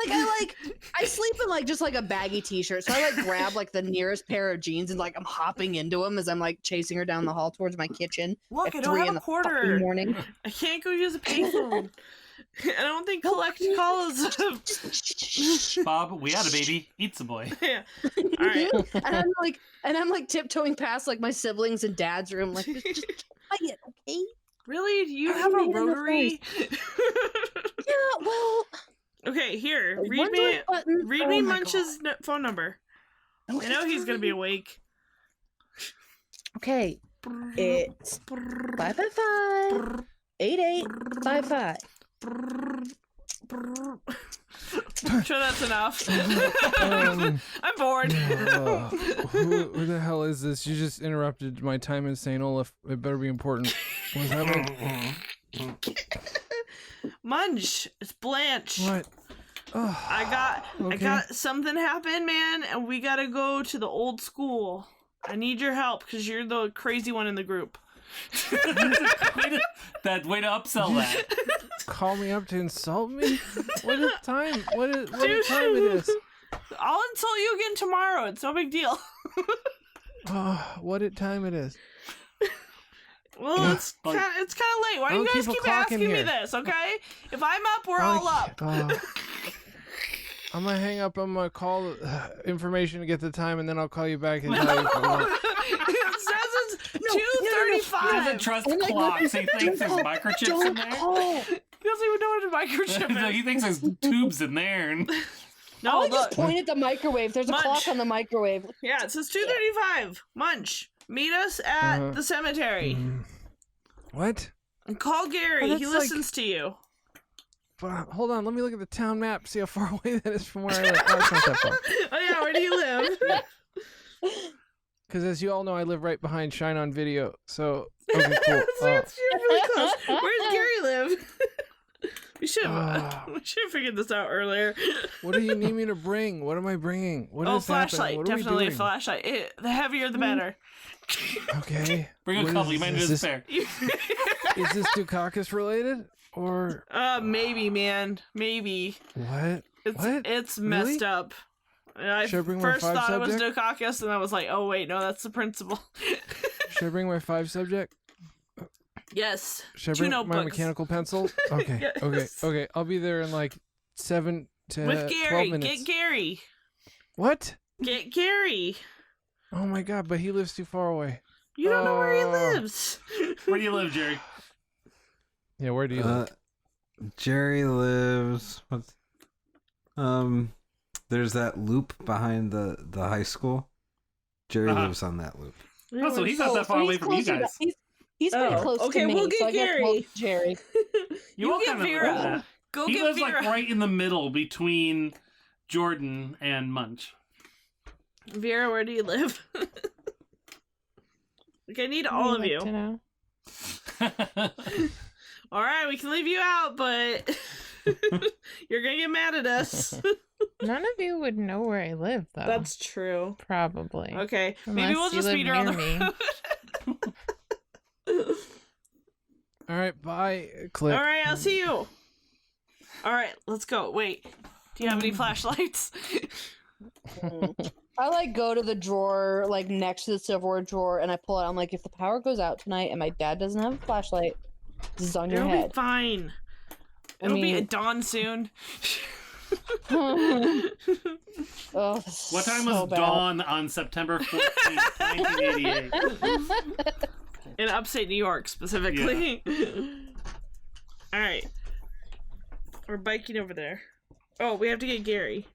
I sleep in like just like a baggy t-shirt. So I like grab like the nearest pair of jeans and like I'm hopping into them as I'm like chasing her down the hall towards my kitchen. Look, at I don't 3 have in a the fucking quarter. morning. I can't go use a payphone. I don't think collect calls. Bob, we had a baby. Eats a boy. Yeah. All right. and I'm like tiptoeing past like my siblings and dad's room, like just quiet, okay? Really? Do you I have a made enough rotary? Yeah, well, Okay, here. Read one me. delete button. Read Oh me my Munch's phone number. God. I know he's gonna be awake. Okay, it's 555 8855. Sure, that's enough. Um, I'm bored. who the hell is this? You just interrupted my time in St. Olaf. It better be important. What's happening? Munch, it's Blanche. What? Oh, I okay. got something happen, man, and we gotta go to the old school. I need your help because you're the crazy one in the group. way to upsell that. Call me up to insult me? What is time? What is time it is? I'll insult you again tomorrow. It's no big deal. Oh, what time it is? Well, it's Like- kind of late. Why do you Don't guys keep a keep clock in asking me here. this? Okay, if I'm up, we're all up. I'm gonna hang up. I'm gonna call information to get the time, and then I'll call you back and tell you if I want. It says it's He 2:35. doesn't trust clocks. He thinks there's microchips in there. He doesn't even know what a microchip is. He thinks there's tubes in there. And No, I look. just point at the microwave. There's a Munch. clock on the microwave. Yeah, it says 2:35. Munch, meet us at Uh-huh. the cemetery. What? And call Gary. Oh, He that's like- listens to you. but hold on. Let me look at the town map. See how far away that is from where I live. Oh, it's not that far. Oh yeah, where do you live? Because as you all know, I live right behind Shine On Video. So okay, cool. So it's really close. Where does Gary live? We should have figured this out earlier. What do you need me to bring? What am I bringing? What is flashlight. happening? What are we Definitely a doing? flashlight. The heavier, the better. Okay. Bring a What couple. is You might this? need a spare. Is this Dukakis related or Maybe, man. Maybe. what? What? It's Really? messed up. I Should I bring my first 5 thought subject? it was Dukakis, and I was like, oh wait, no, that's the principal. Should I bring my 5 subject? Yes. Should I 2 bring my notebooks. mechanical pencil? Okay. Yes. Okay. I'll be there in like 7 to With 12 Gary. minutes. Get Gary. What? Get Gary. Oh my god, but he lives too far away. You don't know where he Oh. lives. Where do you live, Jerry? Yeah, where do you live? Jerry lives. What's, there's that loop behind the high school. Jerry Uh-huh. lives on that loop. Oh, so he's not that far away from you guys. He's pretty Oh, close okay, to me, we'll get so I guess Gary. we'll get Jerry. You all get kind of Vera. know that. Go He get lives Vera. like right in the middle between Jordan and Munch. Vera, where do you live? Like, I need all of Like you. to know. All right, we can leave you out, but you're gonna get mad at us. None of you would know where I live, though. That's true. probably. Okay, maybe Unless we'll you just live meet her on the near me. road. All right, bye. Click. All right, I'll see you. All right, let's go. Wait, do you have any flashlights? I like go to the drawer like next to the silverware drawer and I pull it. I'm like, if the power goes out tonight and my dad doesn't have a flashlight, this is on your It'll be head. fine. It'll be at dawn soon. Oh, this is What time so was bad. dawn on September 14th, 1988? In upstate New York, specifically. All right. We're biking over there. Oh, we have to get Gary.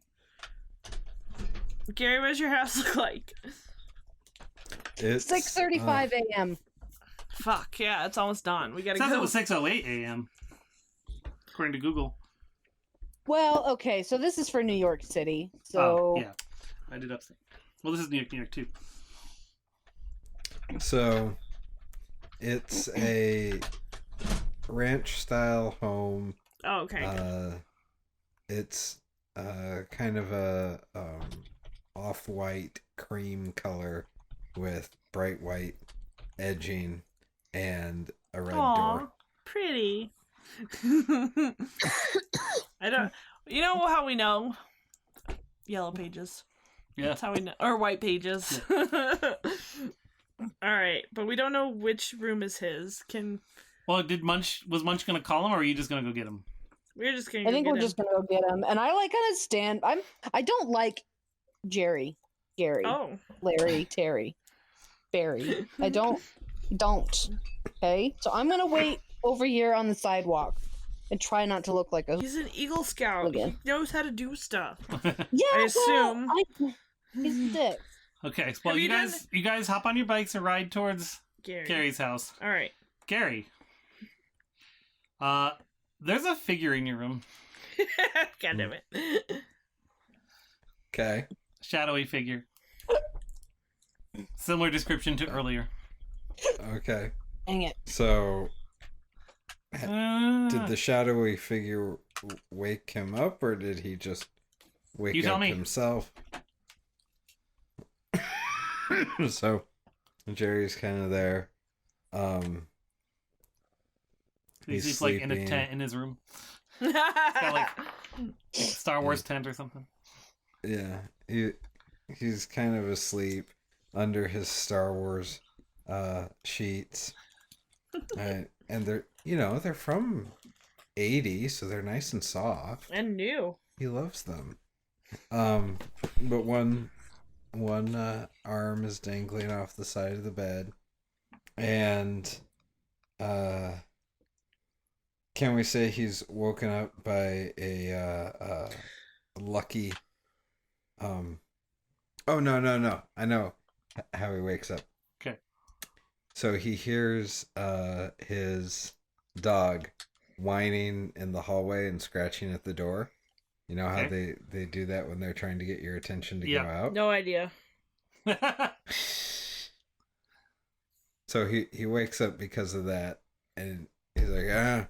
Gary, what does your house look like? It's 6:35 a.m. Fuck, yeah, it's almost dawn. We gotta It says go. it was 6:08 a.m. according to Google. Well, okay, so this is for New York City. So Oh, yeah. I did upstate. Well, this is New York too. So it's a ranch style home. Oh, okay. It's kind of a off-white cream color with bright white edging and a red Aw, door. pretty. I don't. You know how we know? Yellow pages. Yeah. That's how we know. Or white pages. All right, but we don't know which room is his. Well, was Munch gonna call him, or are you just gonna go get him? We're just gonna. I think go we're get just him. gonna go get him. And I like kind of stand. I don't like Jerry, Gary, Oh. Larry, Terry, Barry. I don't. Okay, so I'm gonna wait over here on the sidewalk and try not to look like a. He's an Eagle Scout. Again. He knows how to do stuff. Yeah, I assume. Well, he's a dick. Okay, well, Have you you you guys hop on your bikes and ride towards Gary. Gary's house. All right. Gary. There's a figure in your room. God damn it. Okay. Shadowy figure. Similar description to earlier. Okay. Dang it. So Uh, did the shadowy figure wake him up, or did he just wake You tell up me. himself? So Jerry's kind of there. he's he's like in a sleeping. tent in his room. Got like Star Wars tent or something. Yeah, he's kind of asleep under his Star Wars sheets, and they're they're from '80, so they're nice and soft. And new. He loves them. But one arm is dangling off the side of the bed, and can we say he's woken up by a lucky oh no, I know how he wakes up. Okay. So he hears his dog whining in the hallway and scratching at the door. You know how Okay. they do that when they're trying to get your attention to Yeah. go out? No idea. So he wakes up because of that, and he's like,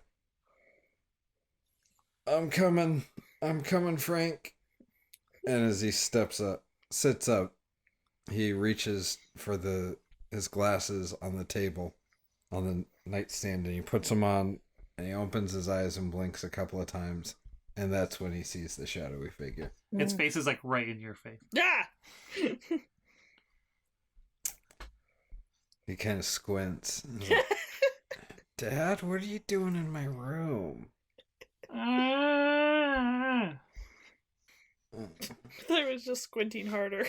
I'm coming, Frank. And as he sits up, he reaches for his glasses on the table, on the nightstand, and he puts them on, and he opens his eyes and blinks a couple of times, and that's when he sees the shadowy figure. Its face is like right in your face. Ah! He kind of squints. And he's like, Dad, what are you doing in my room? I was just squinting harder.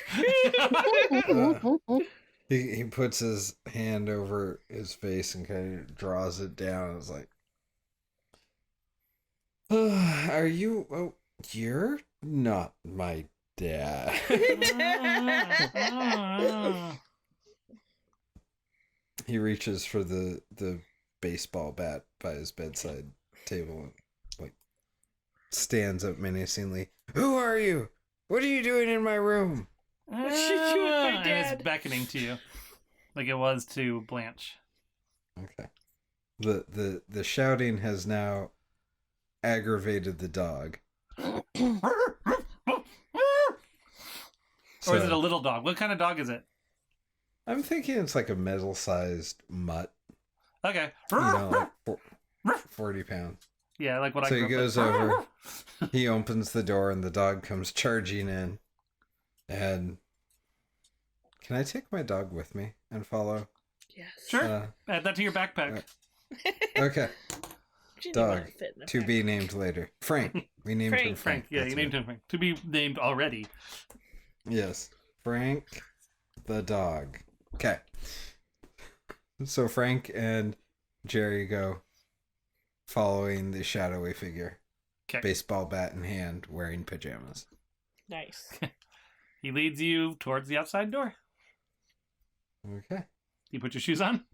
He puts his hand over his face and kind of draws it down. It's like, are you? Oh, you're not my dad. He reaches for the baseball bat by his bedside table and like stands up menacingly. Who are you? What are you doing in my room? What should you do with my And dad? it's beckoning to you, like it was to Blanche. Okay. The shouting has now aggravated the dog. Or is it a little dog? What kind of dog is it? I'm thinking it's like a metal-sized mutt. Okay. You know, like 40 pounds. Yeah, like what I So grew he up goes with. over. He opens the door and the dog comes charging in. And can I take my dog with me and follow? Yes. Sure. Add that to your backpack. Okay. She didn't Dog, wanna fit in a to pack. be named later. Frank. We named him Frank. Frank. Yeah, That's you named it. him Frank. To be named already. Yes. Frank the dog. Okay. So Frank and Jerry go following the shadowy figure. Okay. Baseball bat in hand, wearing pajamas. Nice. He leads you towards the outside door. Okay. You put your shoes on?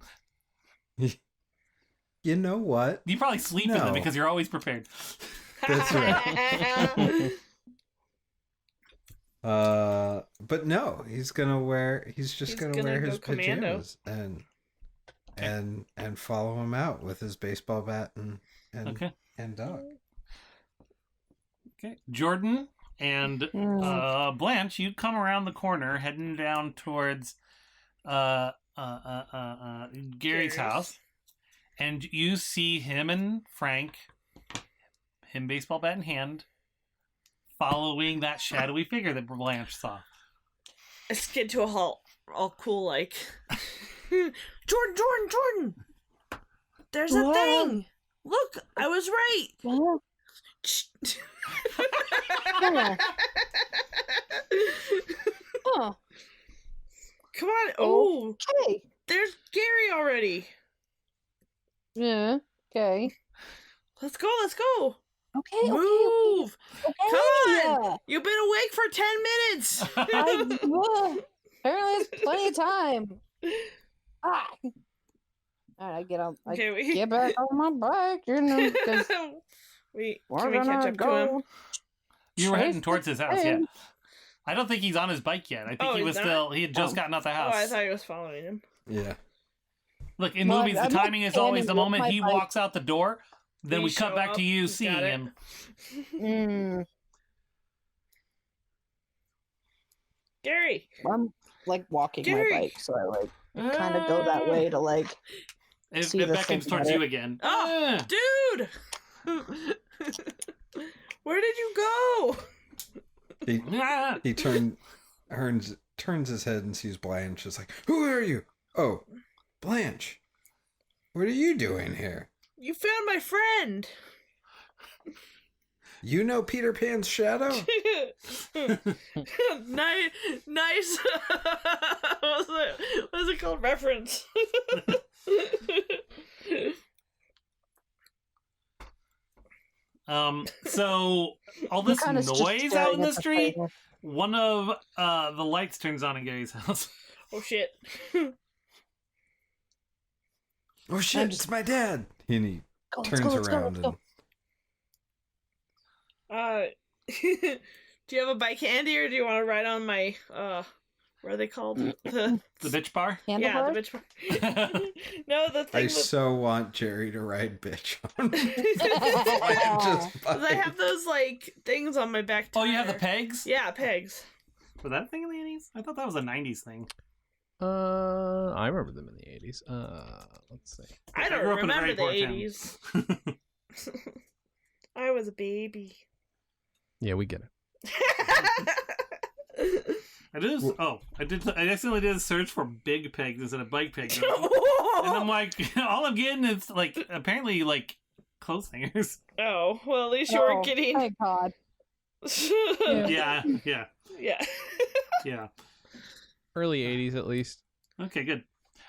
You know what? You probably sleep in them No. because you're always prepared. That's right. But no, he's just gonna wear He's his gonna go commando. pajamas and follow him out with his baseball bat and Okay. and dog. Okay. Jordan and Blanche, you come around the corner heading down towards Gary's house, and you see him and Frank, him baseball bat in hand, following that shadowy figure that Blanche saw. I skid to a halt, all cool like. Jordan! There's a What? thing! Look, I was right! Yeah. Yeah. Oh, Come on! Oh, okay. there's Gary already! Yeah. Okay. Let's go! Okay. Move! Okay. Come on! Yeah. You've been awake for 10 minutes! Apparently, there's plenty of time. Ah. All right, I get on. I Okay, we get back on my bike, you know, because can we we're catch up to him? You were heading chase towards the his house, yeah. thing. I don't think he's on his bike yet. I think Oh, he he's was not? still, he had just Oh. gotten out the Oh, house. I thought he was following him. Yeah. Look, in Well, movies, the I'm not timing is always the standing with moment my he bike. walks out the door, then You we cut show back up, to you he's seeing got it. him. Gary! I'm like walking Gary! my bike, so I like kind of go that way to like. It, See it this beckons thing towards better. you again. Oh, dude! Where did you go? He Ah. he turns his head and sees Blanche. It's like, who are you? Oh, Blanche. What are you doing here? You found my friend. You know Peter Pan's shadow? Nice. What's it called? Reference. So all this I'm kinda just noise out staring in the at street, fire. one of the lights turns on in Gary's house. Oh shit. Oh shit, I'm it's my dad. And he go, let's turns go, let's go, around let's go. Do you have a bike handy, or do you want to ride on my what are they called? The The bitch bar? yeah, Handlebar? the bitch. No, the I thing. so want Jerry to ride bitch on. I have those like things on my back tire. Oh, you have the pegs? Yeah, pegs. Was that a thing in the 80s? I thought that was a 90s thing. I remember them in the 80s. Let's see. I I don't grew up in a remember very the poor town. 80s. I was a baby. Yeah, we get it. I accidentally did a search for big pigs instead of bike pigs. And I'm like, all I'm getting is like apparently like clothes hangers. Oh, well, at least you weren't getting. Thank God. Yeah. Yeah. Early 80s, at least. Okay, good.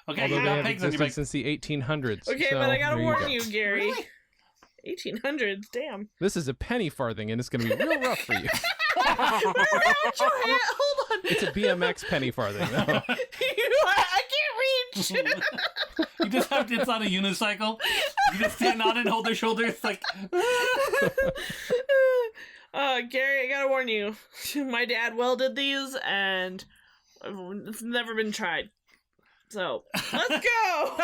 Okay, Although you they got have pigs on your existed bike. since the 1800s. Okay, so but I gotta there warn go. you, Gary. Really? 1800s, damn. This is a penny farthing, and it's going to be real rough for you. Where at your hand? Hold on. It's a BMX penny farthing, though. I can't reach. You just have to, it's on a unicycle. You just stand on it and hold their shoulders like. Gary, I gotta warn you. My dad welded these, and it's never been tried. So let's go.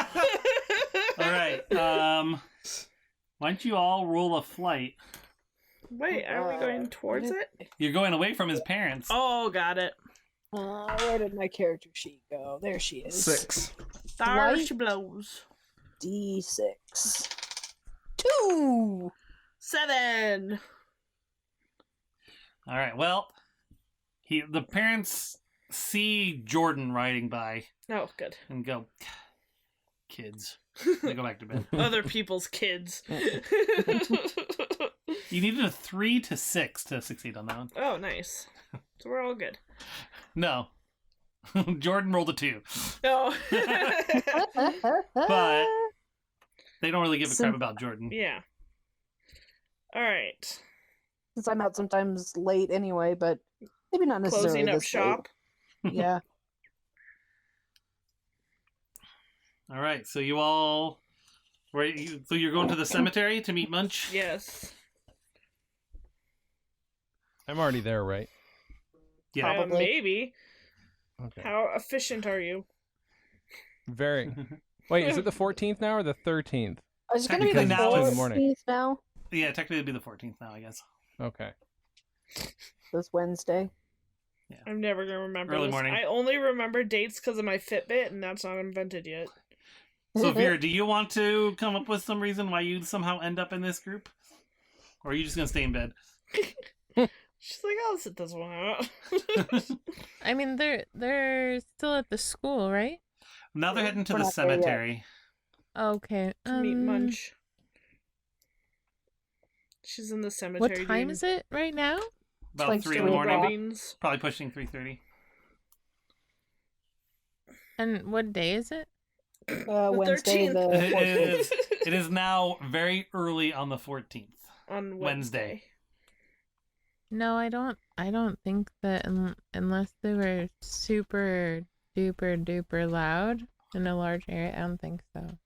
All right. Why don't you all roll a flight? Wait, are we going towards it? You're going away from his parents. Oh, got it. Where did my character sheet go? There she is. 6. There Light. she blows. D6. 2. 7. All right. Well, the parents see Jordan riding by Oh, good. and go, kids. They go back to bed. Other people's kids. You needed a 3 to 6 to succeed on that one. Oh, nice. So we're all good. No. Jordan rolled a 2. No. But they don't really give a So- crap about Jordan. Yeah. All right. Since I'm out sometimes late anyway, but maybe not necessarily Closing up this shop. late. Yeah. All right. So you all, so you're going to the cemetery to meet Munch? Yes. I'm already there, right? Yeah. Probably. Maybe. Okay. How efficient are you? Very. Wait, is it the 14th now or the 13th? It's going to be the Technically now it's in the morning. 14th now. Yeah, technically it'd be the 14th now, I guess. Okay. This Wednesday. I'm never gonna remember Early this. morning. I only remember dates because of my Fitbit, and that's not invented yet. So, Vera, do you want to come up with some reason why you somehow end up in this group? Or are you just going to stay in bed? She's like, I'll sit this one out. I mean, they're still at the school, right? Now they're heading to We're the not there yet. cemetery. Okay. To meet Munch. She's in the cemetery. What time is it right now? About like 3 in the 3 morning. o'clock. Beans. Probably pushing 3:30. And what day is it? Wednesday, 13th. the 14th. It is now very early on the 14th. On Wednesday. No, I don't think that unless they were super duper duper loud in a large area, I don't think so.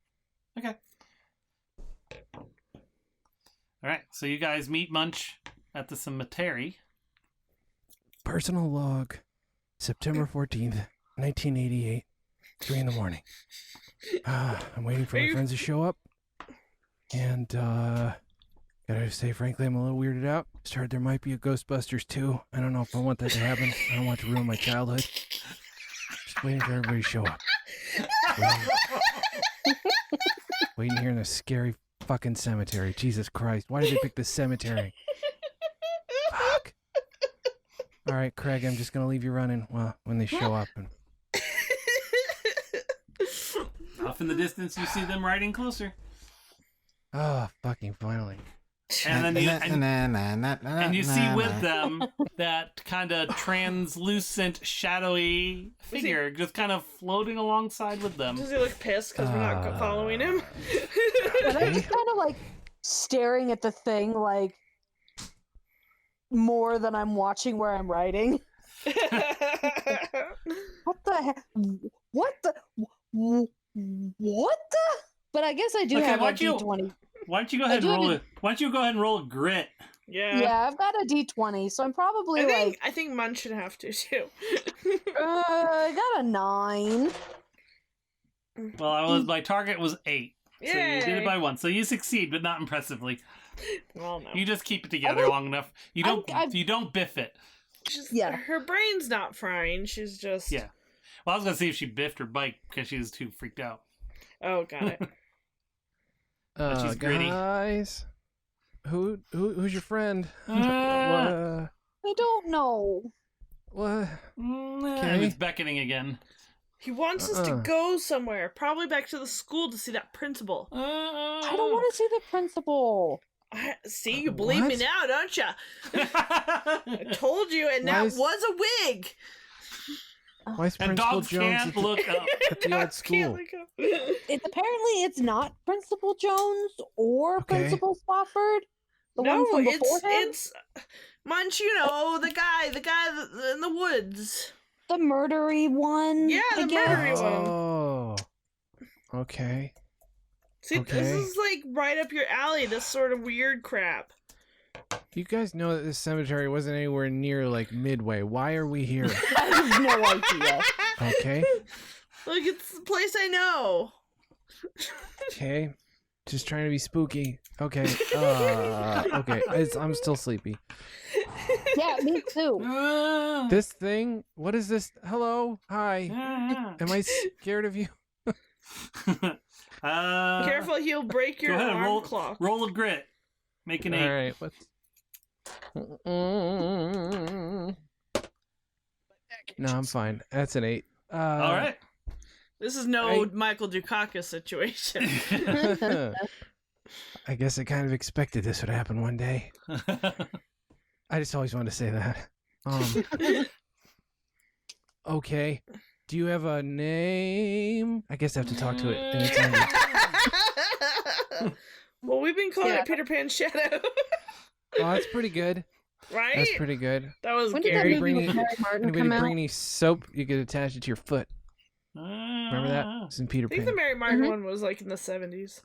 Okay. All right. So you guys meet Munch at the cemetery. Personal log, September 14th, 1988, 3 in the morning. I'm waiting for my friends to show up. And, gotta say, frankly, I'm a little weirded out. Just heard there might be a Ghostbusters 2. I don't know if I want that to happen. I don't want to ruin my childhood. Just waiting for everybody to show up. Waiting here in this scary fucking cemetery. Jesus Christ. Why did they pick this cemetery? Fuck. All right, Craig, I'm just gonna leave you running. Well, when they show up. And... Off in the distance, you see them riding closer. Oh, fucking finally. And then you see with them that kind of translucent, shadowy figure just kind of floating alongside with them. Does he look pissed because we're not following him? And I'm just kind of like staring at the thing, like more than I'm watching where I'm writing. What the heck? What the? What the? But I guess I do Okay, have a why'd you- D20. Why don't you go ahead and roll it? Why don't you go ahead and roll a grit? Yeah. Yeah, I've got a D20, so I'm probably I think Mun should have to too. I got a 9. Well, my target was 8. So you did it Yay. by 1. So you succeed, but not impressively. Well, no. You just keep it together long enough. You don't biff it. Her brain's not frying. She's just. Yeah. Well, I was gonna see if she biffed her bike because she was too freaked out. Oh, got it. But she's gritty. Guys, who's your friend? I don't know. What? It's beckoning again. He wants us to go somewhere, probably back to the school to see that principal. I don't want to see the principal. See, you believe me What? now, don't you? I told you, and that was a wig. Why is And Principal dogs Jones can't look up. at the old school? It's not Principal Jones or Okay. Principal Spofford. The No, one from before him. it's Munch. You know, the guy in the woods. The murdery one. Yeah, the I guess. murdery one. Oh, okay. See, Okay. this is like right up your alley. This sort of weird crap. You guys know that this cemetery wasn't anywhere near like Midway. Why are we here? I have no idea. Okay, Look, it's the place I know. okay. Just trying to be spooky. Okay. Okay. I'm still sleepy. Yeah, me too. This thing. What is this? Hello. Hi. Am I scared of you? Careful, he'll break your Go ahead, arm clock. roll a grit. Make an 8. All right. What's? No, I'm fine. That's an 8. All right. This is no Michael Dukakis situation. I guess I kind of expected this would happen one day. I just always wanted to say that. Okay. Do you have a name? I guess I have to talk to it in its language. Well, we've been calling it Peter Pan's Shadow. Oh, that's pretty good. Right? That's pretty good. That was When did that Gary. movie with Mary Martin Anybody come bring out? any soap? You could attach it to your foot. Remember that? It's in Peter I think Pan. the Mary Martin Mhm. one was like in the 70s.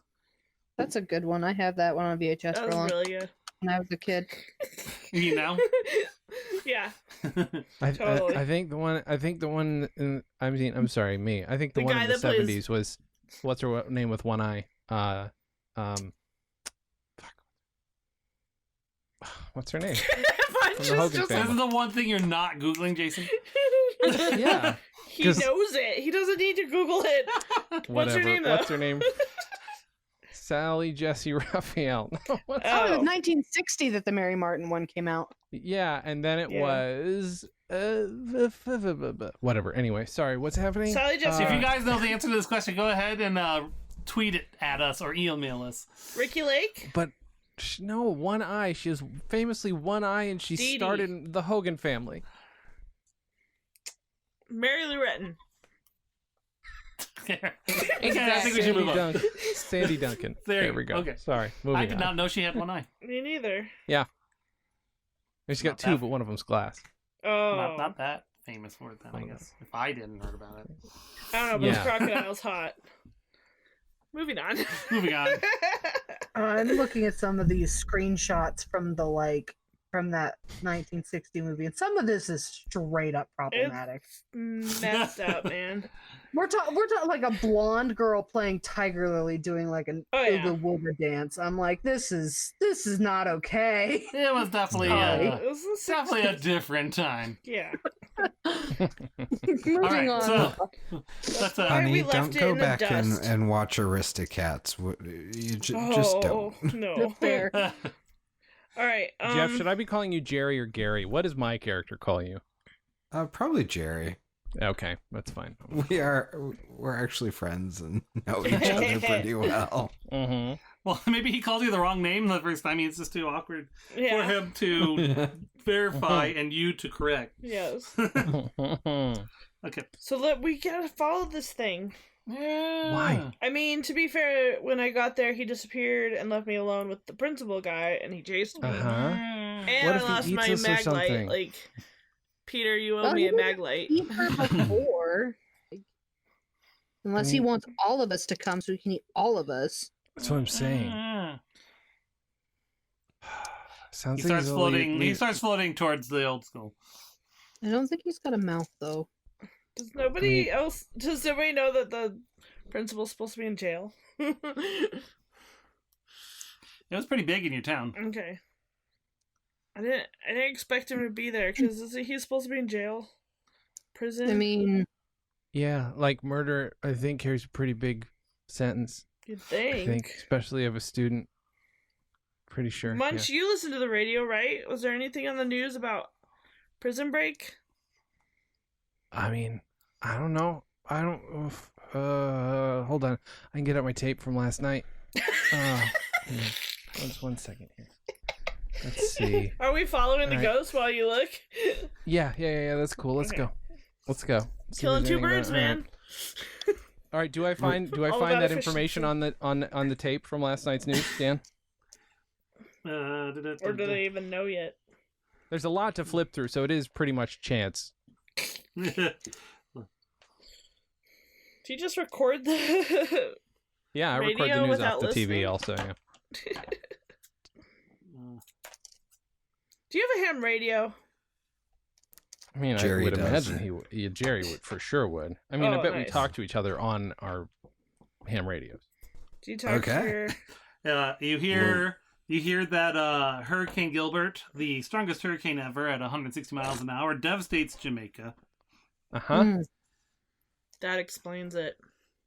That's a good one. I have that one on VHS That for was long really good. when I was a kid. You know? Yeah. I Totally. think the one in, I'm sorry, me. I think the The one guy in the that plays- 70s was what's her name with one eye? Fuck. What's her name? Punch From is the Hogan just- This family. is the one thing you're not Googling, Jason. Yeah. He 'Cause- knows it. He doesn't need to Google it. What's her Whatever. name, though? What's her name? Sally Jesse Raphael. No, what's Oh, it was Oh. 1960 that the Mary Martin one came out. Yeah, and then it Yeah. was whatever. Anyway, sorry. What's happening? Sally Jesse. If you guys know the answer to this question, go ahead and tweet it at us or email us. Ricky Lake? But no, one eye. She has famously one eye, and she Dee Dee. started the Hogan family. Mary Lou Retton. Okay, I think we should move on. Sandy Duncan. There There we go. okay. Sorry. Moving I did on. not know she had one eye. Me neither. She's got Not two, that- but one of them's glass. Oh. Not that famous for it then, I guess. If I didn't heard about it. I don't know, but Yeah. the crocodile's hot. Moving on. Moving on. I'm looking at some of these screenshots from from that 1960 movie, and some of this is straight up problematic. Messed up, man. We're talking like a blonde girl playing Tiger Lily doing like an Oh, yeah. Ooga Wooga dance. I'm like, this is not okay. It was definitely Sorry. It was the definitely a 60s. different time. Yeah. Moving right, on. so that's why Honey, we left don't it go in the back dust. and watch Aristocats. You just Oh, don't. no. That's fair. All right. Jeff, should I be calling you Jerry or Gary? What does my character call you? Probably Jerry. Okay, that's fine. We're actually friends and know each other pretty well. Mm-hmm. Well, maybe he called you the wrong name the first time. It's just too awkward for Yeah. him to verify and you to correct. Yes. Okay. So we gotta follow this thing. Why? I mean, to be fair, when I got there, he disappeared and left me alone with the principal guy, and he chased me. Uh-huh. And What I if he lost eats my us or mag light. something? Like, Peter, you owe Well, me he a didn't mag light. Eat her before. Unless he wants all of us to come so he can eat all of us. That's what I'm saying. Sounds He like starts he's floating. He starts floating towards the old school. I don't think he's got a mouth though. Does nobody know that the principal's supposed to be in jail? It was pretty big in your town. Okay. I didn't expect him to be there because he's supposed to be in jail, prison. I mean, Yeah, like murder, I think carries a pretty big sentence. you'd I think, especially of a student. Pretty sure. Munch, you listen to the radio, right? Was there anything on the news about Prison Break? I mean, I don't know. I don't. Hold on. I can get out my tape from last night. Just 1 second here. Let's see. Are we following the Alright. ghost while you look? Yeah. That's cool. Let's Okay. go. Let's go. See if Killing there's two anything birds, about- man. All right. Do I find All about that information efficiency. on the tape from last night's news, Dan? Or do they even know yet? There's a lot to flip through, so it is pretty much chance. Do you just record the? Yeah, I record the Radio news without off the listening? TV also. Yeah. Do you have a ham radio? I mean, Jerry I would does. imagine Jerry would for sure would. I mean, I Oh, bet we nice. talk to each other on our ham radios. Do you talk Okay. to your? You hear that Hurricane Gilbert, the strongest hurricane ever at 160 miles an hour, devastates Jamaica. Uh-huh. mm, That explains it.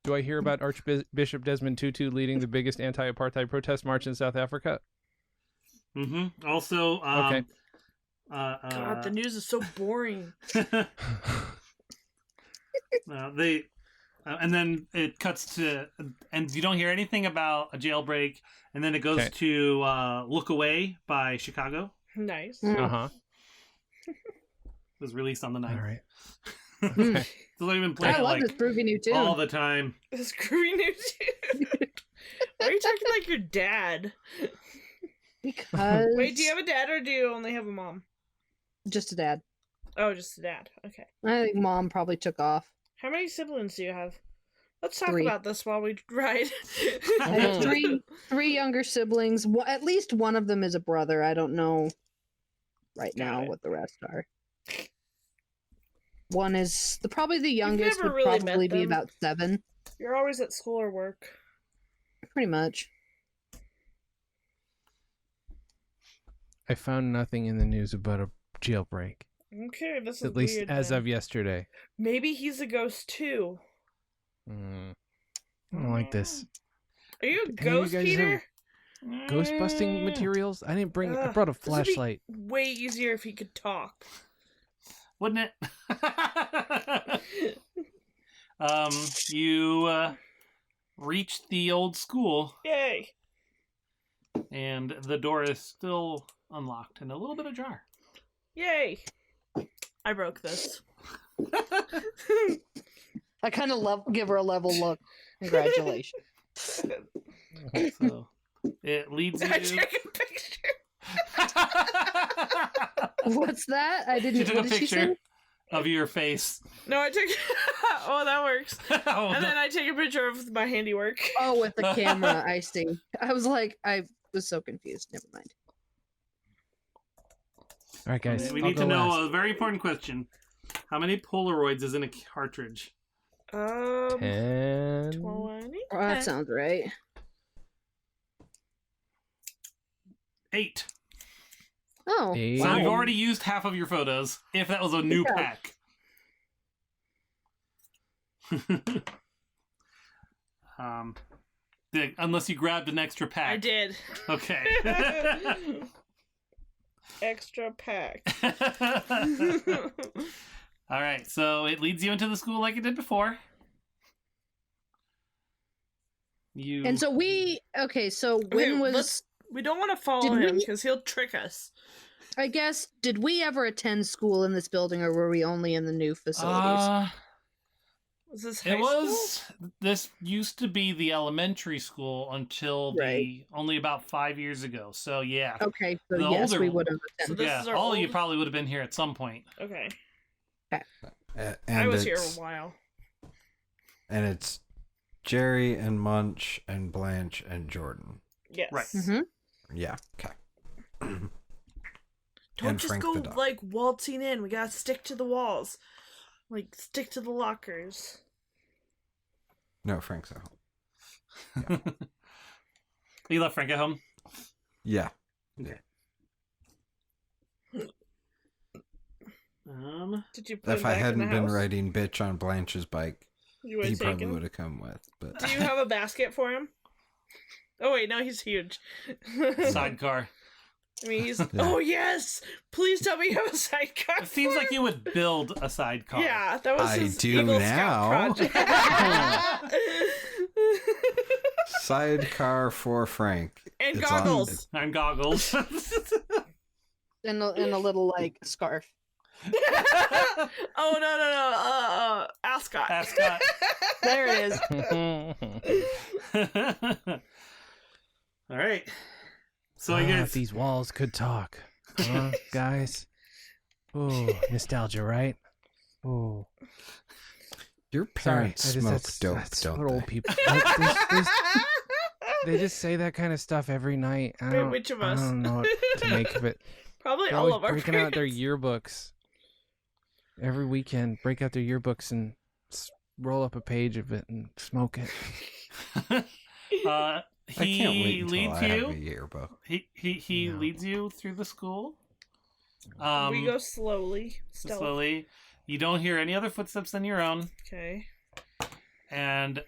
Do I hear about Archbishop Desmond Tutu leading the biggest anti-apartheid protest march in South Africa? Mm-hmm. Also, Okay. God, the news is so boring. they and then it cuts to, and you don't hear anything about a jailbreak, and then it goes Okay. to Look Away by Chicago. Nice. mm. Uh-huh. It was released on the 9th. All right. Mm. So they've been I playing it love like this groovy new tune. all the time. This groovy news. Why are you talking like your dad? Because Wait, do you have a dad or do you only have a mom? just a dad. Oh, just a dad. Okay. I think mom probably took off. How many siblings do you have? Let's talk 3. about this while we ride. I have three younger siblings. At least one of them is a brother. I don't know right Got now it. what the rest are. One is probably the youngest. never Would really met probably be them. about 7, You're always at school or work. pretty much. I found nothing in the news about a jailbreak, Okay, this is at least weird, as then. of yesterday. Maybe he's a ghost too. I don't like this. Are you a Any of you ghost, guys Peter? Ghost busting materials? I didn't bring. I brought a This would be flashlight. way easier if he could talk. Wouldn't it? You reach the old school, Yay! and the door is still unlocked and a little bit ajar. Yay! I broke this. I kind of give her a level look. Congratulations. So it leads you. I took a picture. What's that? I didn't. She took what a did she picture say? of your face. No, I took. Oh, that works. Oh, And no. then I take a picture of my handiwork. Oh, with the camera. I see. I was like, I was so confused. Never mind. All right, guys. we I'll need go to know last. a very important question. How many Polaroids is in a cartridge? 10. 10. 20. Oh, that Okay. sounds right. 8. Oh, Eight. So wow. you've already used half of your photos. If that was a new Yeah. pack. Unless you grabbed an extra pack. I did. Okay. Extra pack. All right, so it leads you into the school like it did before. You And so so Okay, when was let's- We don't want to follow Did him we- because he'll trick us. I guess did we ever attend school in this building or were we only in the new facilities? Was this high it was this used to be the elementary school until Right. only about 5 years ago. So yeah, Okay, so the yes, older we one. would have So attended. this yeah, is our all of you old- probably would have been here at some point. school? Okay. And I was here a it's- while. And it's Jerry and Munch and Blanche and Jordan. Yes. Right. Mhm. Yeah. Okay. Don't And just Frank go the dog. like waltzing in. We gotta stick to the walls. Like stick to the lockers. No, Frank's at home. You left Frank at home? Yeah. Did you put him If I back in hadn't the been house? riding bitch on Blanche's bike, You would he have taken probably him? would have come with. But Do you have a basket for him? Oh wait, no, he's huge. Sidecar. I mean, he's. Oh yes! Please tell me you have a sidecar. It seems for like him. you would build a sidecar. Yeah, that was I his do Eagle now. Scout project. sidecar for Frank. And It's goggles. And goggles. And a little like scarf. Oh no! Ascot. Ascot. There it is. All right. So I guess these walls could talk, huh, guys? Ooh, nostalgia, right? Ooh, Your sorry. parents smoke dope, that's don't what they? old people. They just say that kind of stuff every night. Wait, which of us? I don't know what to make of it. Probably They're all always of our breaking out their parents. yearbooks every weekend. Break out their yearbooks and roll up a page of it and smoke it. I can't wait he until leads I have a you. yearbook. He Yeah. leads you through the school. We go slowly. Stealth. Slowly. You don't hear any other footsteps than your own, Okay. and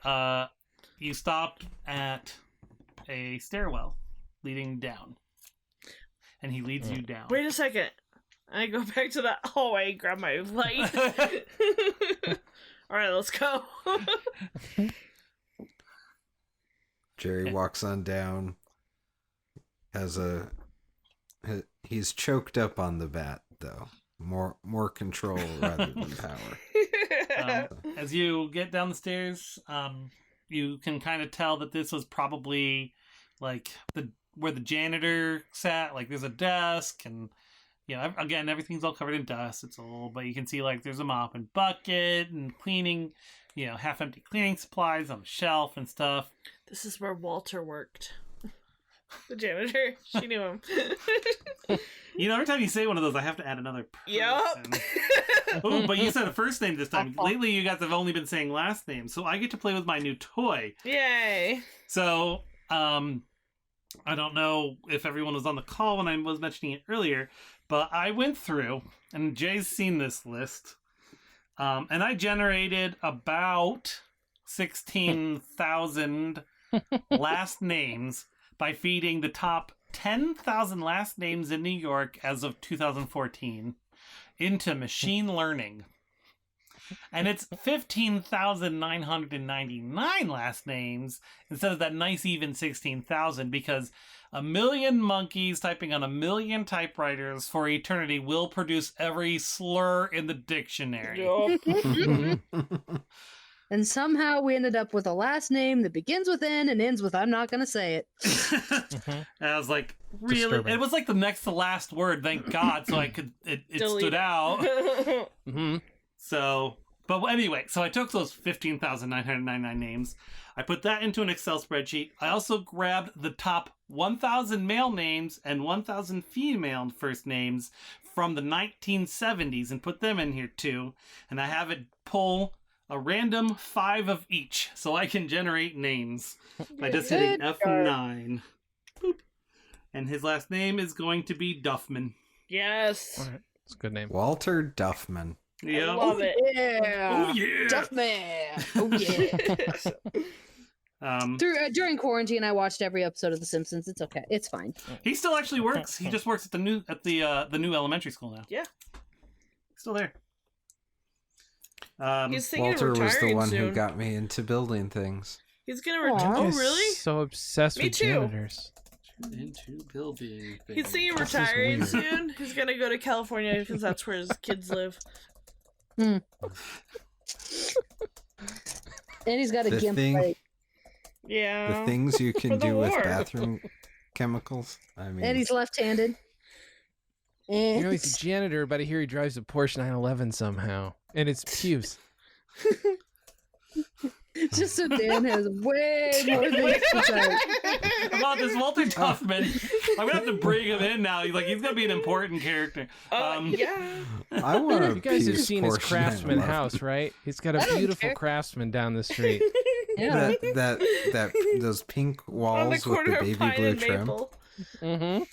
you stop at a stairwell leading down, and he leads you down. Wait a second. I go back to that hallway and grab my light. All right, let's go. Jerry walks on down. He's choked up on the bat though. More control rather than power. As you get down the stairs, you can kind of tell that this was probably like where the janitor sat. Like there's a desk, and again everything's all covered in dust. It's old, but you can see like there's a mop and bucket and cleaning, half empty cleaning supplies on the shelf and stuff. This is where Walter worked. The janitor. She knew him. Every time you say one of those, I have to add another person. Yup. Oh, but you said a first name this time. Lately, you guys have only been saying last names, so I get to play with my new toy. Yay. So, I don't know if everyone was on the call when I was mentioning it earlier, but I went through, and Jay's seen this list, and I generated about 16,000 last names by feeding the top 10,000 last names in New York as of 2014 into machine learning. And it's 15,999 last names instead of that nice even 16,000, because a million monkeys typing on a million typewriters for eternity will produce every slur in the dictionary. Yup. And somehow we ended up with a last name that begins with N and ends with I'm not gonna say it. And I was like, really? Disturbing. It was like the next to last word, thank God, so I could, it Delete. stood out. Mm-hmm. So, but anyway, so I took those 15,999 names. I put that into an Excel spreadsheet. I also grabbed the top 1,000 male names and 1,000 female first names from the 1970s and put them in here too. And I have it pull a random 5 of each so I can generate names by just hitting F9. Boop. And his last name is going to be Duffman. Yes. All right, it's a good name. Walter Duffman. Yeah. I love it. Yeah. Oh yeah. Duffman. Oh yeah. During quarantine, I watched every episode of The Simpsons. It's okay. It's fine. He still actually works. He just works at the new elementary school now. Yeah. Still there. He's thinking Walter of was the retiring one soon. who got me into building things. He's gonna retire. Aw. Oh, Guys really? So obsessed Me with too. janitors. Into building. He's thinking of This is retiring weird. soon. He's gonna go to California because that's where his kids live. And he's got a The gimp thing- leg. Yeah. The things you For can the do with war. bathroom chemicals. I mean, And he's left-handed. You know, And he's a janitor, but I hear he drives a Porsche 911 somehow. And it's pubes. Just so Dan has way more things to say. About this Walter Tuffman. I'm gonna have to bring him in now. He's gonna be an important character. Yeah. I want to. You guys have seen his craftsman house, right? He's got a I don't beautiful care. craftsman down the street. Yeah. That those pink On the walls with corner the of baby Pine blue and trim. Maple. Mm-hmm.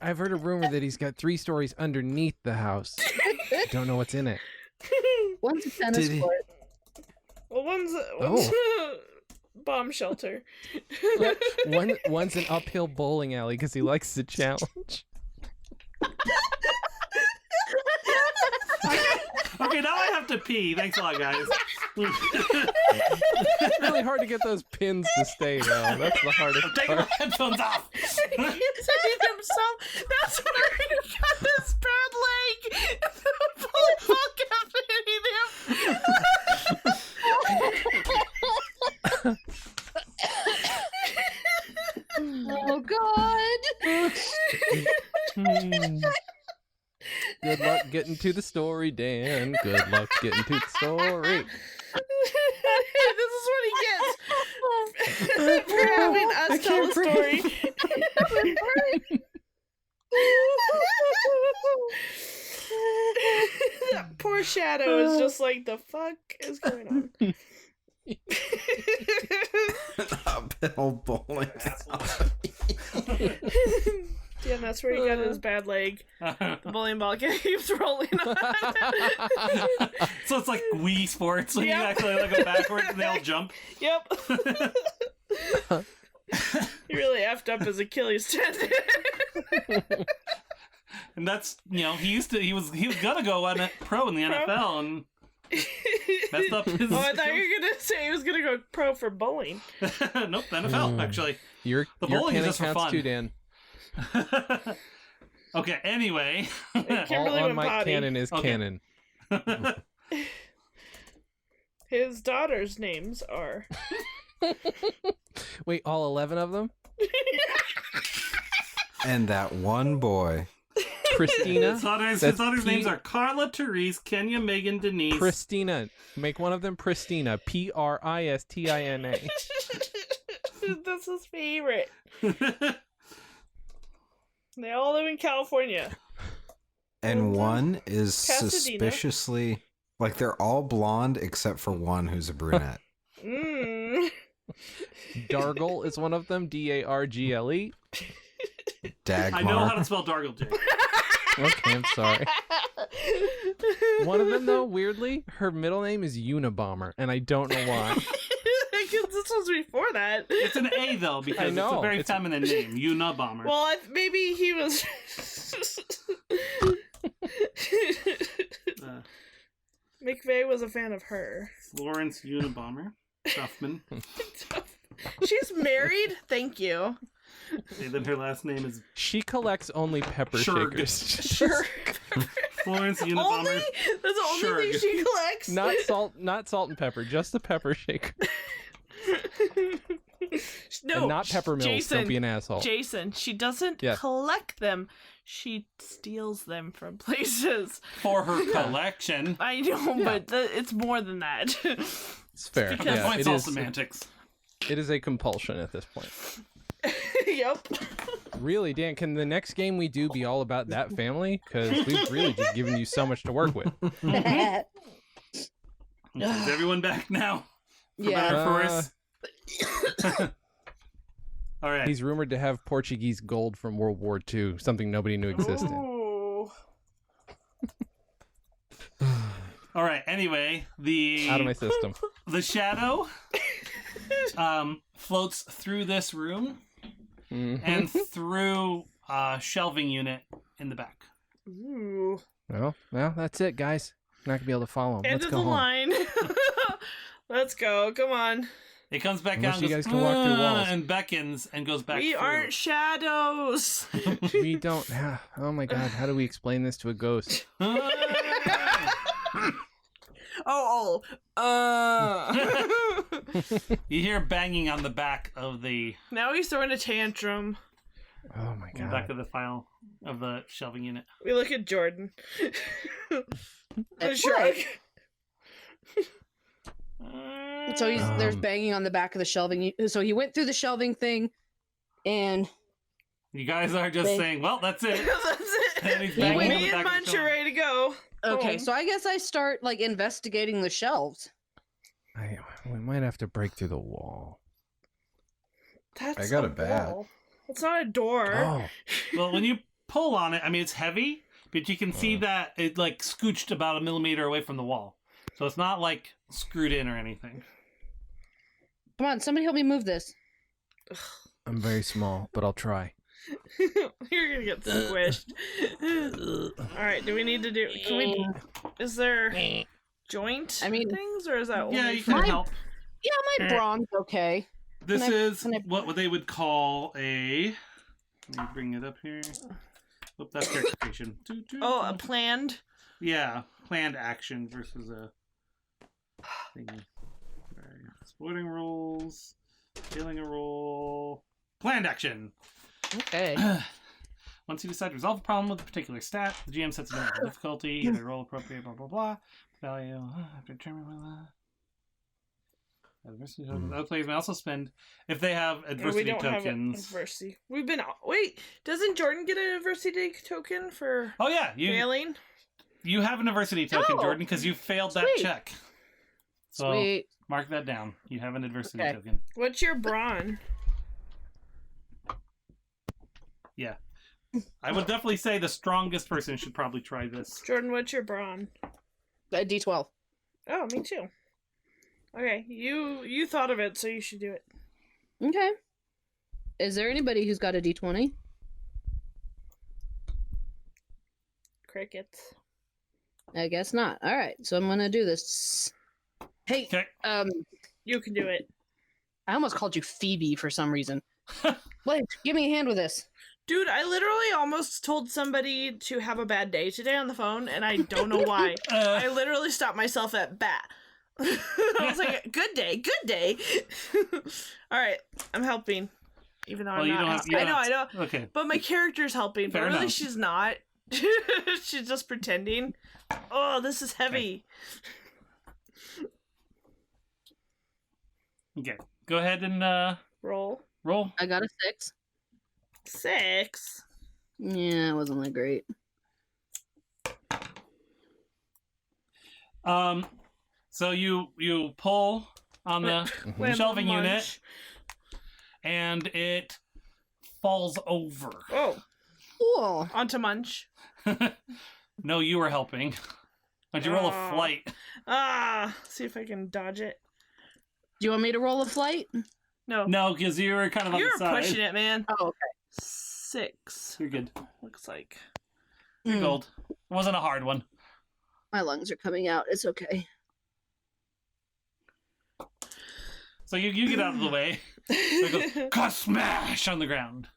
I've heard a rumor that he's got 3 stories underneath the house. Don't know what's in it. One's a tennis Did he- court. Well, one's a bomb shelter. One's an uphill bowling alley because he likes the challenge. Okay, now I have to pee. Thanks a lot, guys. It's really hard to get those pins to stay, though. That's the hardest I'm taking my part. headphones off. He's hitting himself. That's where he got this bad leg. The bully ball kept hitting him. Oh God! Hmm. Good luck getting to the story, Dan. Good luck getting to the story. This is what he gets for having us tell the story. That poor Shadow is just like, the fuck is going on? Uphill bowling. Yeah, and that's where he got his bad leg. The bowling ball keeps rolling on. So it's like Wii Sports when Yep. you actually like go backwards and they all jump. Yep. He really effed up his Achilles tendon. And that's he was gonna go on a pro in the NFL and messed up his. Oh, I thought you were gonna say he was gonna go pro for bowling. Nope, NFL actually. Your bowling is canon just for counts fun. too, Dan. Okay. Anyway. Kimberly All on went my potty. canon is Okay. canon. His daughter's names are. Wait, all 11 of them? And that one boy. Christina? His daughter's That's names P- are Carla, Therese, Kenya, Megan, Denise. Pristina. Make one of them Pristina. Pristina. That's his favorite. They all live in California. And Mhm. one is Pasadena. suspiciously like they're all blonde except for one who's a brunette. Mm. Dargle is one of them. Dargle. Dagmar. I know how to spell Dargle too. Okay, I'm sorry. One of them, though, weirdly, her middle name is Unabomber, and I don't know why. Because this was before that. It's an A though because I know, it's a very it's- feminine name. Unabomber. Well, maybe he was. Uh, McVeigh was a fan of her. Florence Unabomber. Duffman. She's married? Thank you. And then her last name is She collects only pepper Sure. shakers. Sure. Florence Only? Unabomber. That's the only Sure. thing she collects? Not salt and pepper, just the pepper shaker. No. And not pepper mills, Jason, don't be an asshole. Jason, she doesn't Yeah. collect them. She steals them from places. For her collection. I know, Yeah. but it's more than that. It's fair. Because- Yeah, It's it all is, semantics. it is a compulsion at this point. Yep. Really, Dan, can the next game we do be all about that family? Because we've really just given you so much to work with. Is everyone back now? For Yeah. better or for worse? All right. He's rumored to have Portuguese gold from World War II, something nobody knew existed. Ooh. All right. Anyway, Out of my system. the shadow floats through this room Mhm. and through a shelving unit in the back. Ooh. Well, that's it, guys. Not gonna be able to follow him. End Let's of go the home. line. Let's go. Come on. It comes back Unless out you and goes, guys can walk through walls. and beckons and goes back We through. aren't shadows. We don't. Oh my god, how do we explain this to a ghost? You hear banging on the back of the Now he's throwing a tantrum. Oh my back god. of the file of the shelving unit. We look at Jordan. A That's shrug. right. So there's Um, banging on the back of the shelving. So he went through the shelving thing, and You guys are just They- saying, well, that's it. That's And he's it. banging on the Me and back of the Munch are shelf. ready to go. okay, Home. so I guess I start like investigating the shelves. we might have to break through the wall. That's I got a a bat. wall. It's not a door. Oh, Well, when you pull on it, I mean, it's heavy, but you can see that it like scooched about a millimeter away from the wall. So it's not like screwed in or anything. Come on, somebody help me move this. I'm very small, but I'll try. You're gonna get squished. All right. Do we need to do? Can we? Is there joint I mean- things, or is that Yeah, only you can for- help. Yeah, my brawn's okay. This Can I- is can I- what they would call a. Let me bring it up here. Oop, that's character creation. Oh, a planned. Yeah, planned action versus a thing. Right. Sporting rules, dealing a roll, planned action. Okay. Once you decide to resolve a problem with a particular stat, the GM sets a limit of difficulty, either roll appropriate, blah blah blah. Value after determining adversity tokens. Other players may also spend if they have Or adversity we don't have tokens. adversity. We've been. Wait, doesn't Jordan get an adversity token for Oh yeah, failing? you have an adversity token, Oh, Jordan, because you failed that sweet. check. So Sweet. mark that down. You have an adversity Okay. token. What's your brawn? Yeah. I would definitely say the strongest person should probably try this. Jordan, what's your brawn? A D12. Oh, me too. Okay, you thought of it, so you should do it. Okay. Is there anybody who's got a D20? Crickets. I guess not. All right, so I'm gonna do this. Hey, Okay. You can do it. I almost called you Phoebe for some reason. Wait, give me a hand with this. Dude, I literally almost told somebody to have a bad day today on the phone, and I don't know why. I literally stopped myself at bat. I was like, good day, good day. All right, I'm helping. Even though Well, I'm you not. don't have- you I don't know, have I know. Okay. But my character's helping, Fair but really enough. she's not. She's just pretending. Oh, this is heavy. Okay. Go ahead and Roll. roll. I got a 6. 6. Yeah, it wasn't that great. So you pull on the Land shelving on unit, Munch. and it falls over. Oh, Cool. onto Munch. No, you were helping. Why'd you roll a Oh. flight? See if I can dodge it. Do you want me to roll a flight? No. No, because you were kind of on You're the side. pushing it, man. Oh, okay. 6. You're good. Looks like. You're Mm, gold. It wasn't a hard one. my lungs are coming out. It's okay. So you get out of the way. So it goes, "Ka smash" on the ground.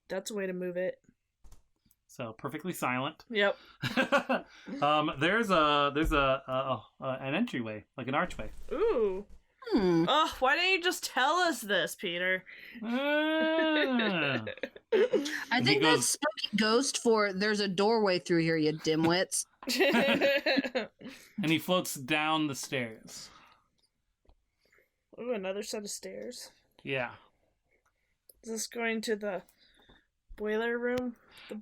That's a way to move it. So perfectly silent. Yep. There's an entryway, like an archway. Ooh. Hmm. Oh, why didn't you just tell us this, Peter? Ah. I He think goes- that's spooky ghost for there's a doorway through here, you dimwits. And he floats down the stairs. Ooh, another set of stairs. Yeah. Is this going to the boiler room?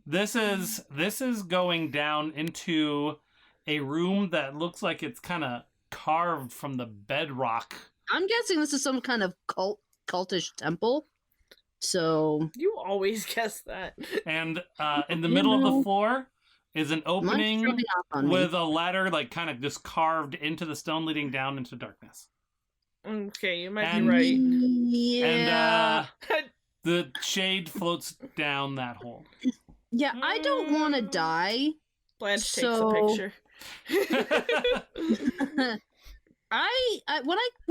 This is going down into a room that looks like it's kind of carved from the bedrock. I'm guessing this is some kind of cultish temple. So You always guess that. And in the middle of the floor is an Munch opening rubbing off on me. with a ladder like kind of just carved into the stone leading down into darkness. Okay, you might And- be right. Yeah. And the shade floats down that hole. Yeah, I don't want to die. Blanche So- takes a picture. when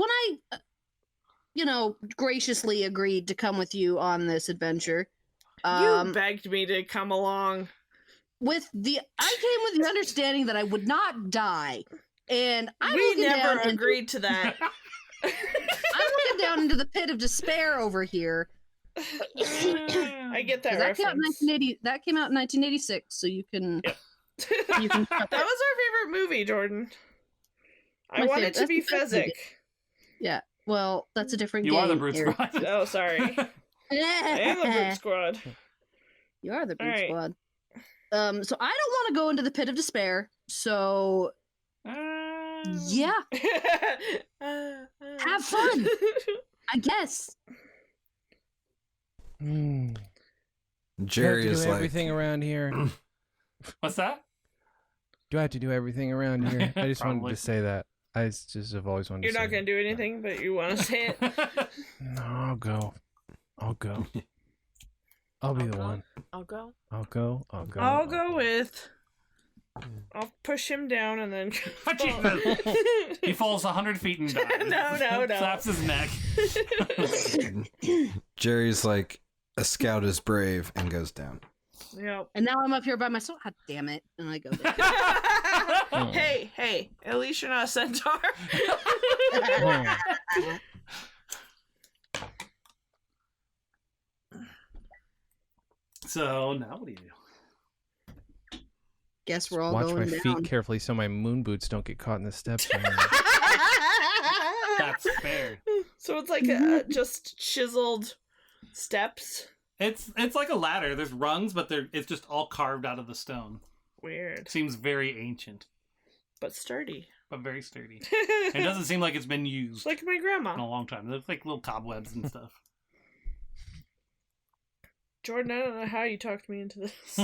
I graciously agreed to come with you on this adventure. You begged me to come along. I came with the understanding that I would not die. And I'm We looking never down agreed to that. I'm looking down into the pit of despair over here. I get that 'Cause that came out in reference. 1980. That came out in 1986. So you can. You can That was our favorite movie, Jordan. I My want it favorite- to be that's the best movie. Fezzik. Yeah. Well, that's a different You game. are the brute Eric. squad. Oh, sorry. I am the brute squad. You are the brute Alright. squad. So I don't want to go into the pit of despair. So yeah, have fun. I guess. Jerry do I have is to do like, everything around here. What's that? Do I have to do everything around here? I just wanted Probably. to say that. I just have always wanted You're to say not going to do anything, but you want to say it? No, I'll go. I'll go. I'll be I'll the go. one. I'll go. I'll go. I'll go. I'll go with... I'll push him down and then... He falls 100 feet and dies. No. Slaps his neck. Jerry's like, a scout is brave and goes down. Yep. And now I'm up here by myself. God damn it! And I go down. Hey, at least you're not a centaur. So now what do you do? Guess we're all Watch going my down. feet carefully so my moon boots don't get caught in the steps. That's fair. So it's like just chiseled steps. It's like a ladder. There's rungs, but it's just all carved out of the stone. Weird, Seems very ancient, but sturdy. but very sturdy. It doesn't seem like it's been used like my in grandma. a long time. There's like little cobwebs and stuff. Jordan, I don't know how you talked me into this.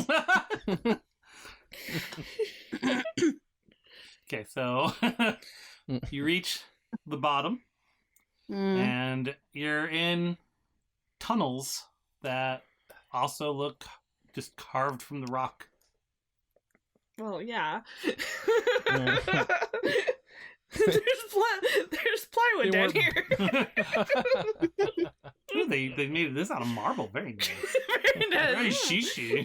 Okay, so you reach the bottom, and you're in tunnels that also look just carved from the rock. Well, yeah. There's plywood down here. Ooh, they made this out of marble. Very nice. Very nice. Very shishi.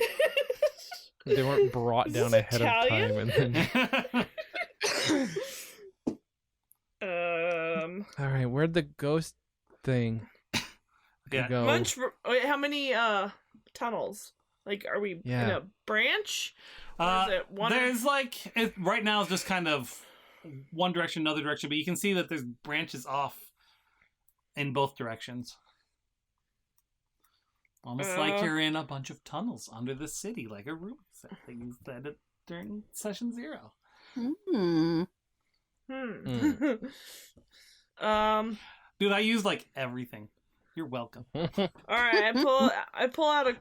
They weren't brought Is down this ahead Italian? of time. And then... All right, where'd the ghost thing Yeah. go? Wait, how many tunnels? Like, are we in a branch? Or is it one? There's like right now it's just kind of one direction, another direction, but you can see that there's branches off in both directions. Almost like you're in a bunch of tunnels under the city, like a room set that you said it during session 0. Dude, I use like everything. You're welcome. All right, I pull out a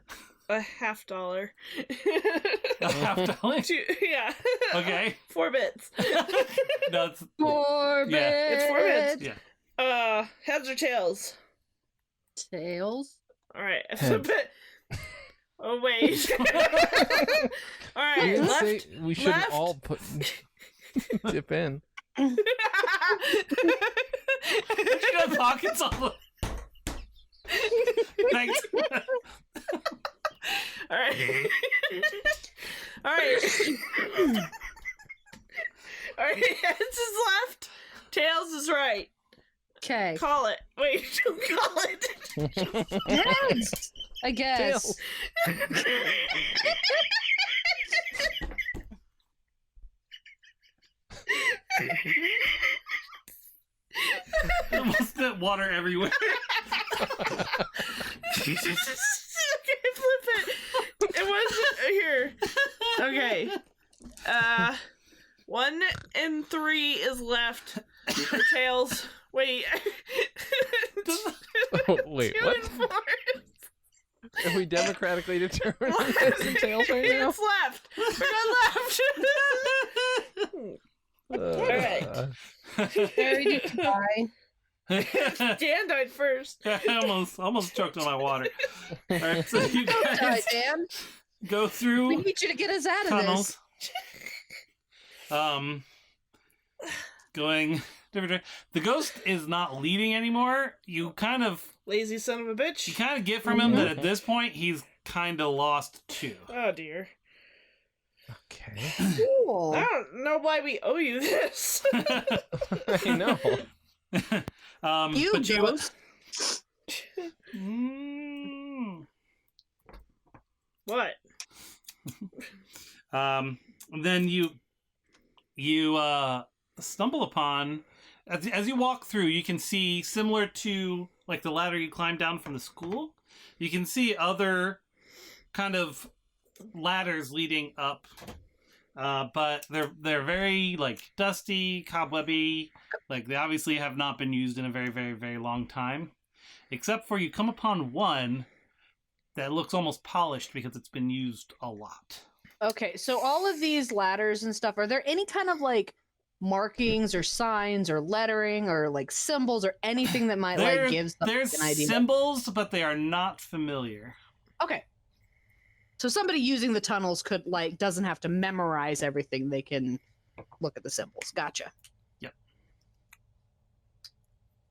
$50. A $50? Yeah. Okay. 4 bits. No, it's 4 bits. Yeah. It's 4 bits. Yeah. Heads or tails? Tails. All right. Heads. Oh wait. All right. You didn't Left. say we should left. all dip in. She has pockets on the... Thanks. All right. All right. All right. Heads is left. Tails is right. Okay. Call it. Wait. Don't call it. Yes, I guess. Almost spit water everywhere. Okay, flip it. It was here. Okay. 1 and 3 is left. The tails. Wait. Oh, wait, 2 what? and 4. Are we democratically determined One heads and tails right now? is left. We're not left. Alright. Harry didn't die. Dan died first. I almost choked on my water. All right, so you Don't die, guys Dan. go We through need you to get us out of tunnels. this. Going different. The ghost is not leading anymore. You kind of Lazy son of a bitch. get from him that at this point he's kind of lost too. Oh dear. Okay. Cool. I don't know why we owe you this. I know. You but ghost. What? Then you stumble upon as you walk through, you can see, similar to like the ladder you climbed down from the school, you can see other kind of ladders leading up, but they're very like dusty, cobwebby. Like they obviously have not been used in a very, very, very long time. Except for you come upon one that looks almost polished because it's been used a lot. Okay, so all of these ladders and stuff, are there any kind of like markings or signs or lettering or like symbols or anything that might like give there's an idea? symbols, but they are not familiar. Okay. So somebody using the tunnels could like doesn't have to memorize everything. They can look at the symbols. Gotcha. Yep.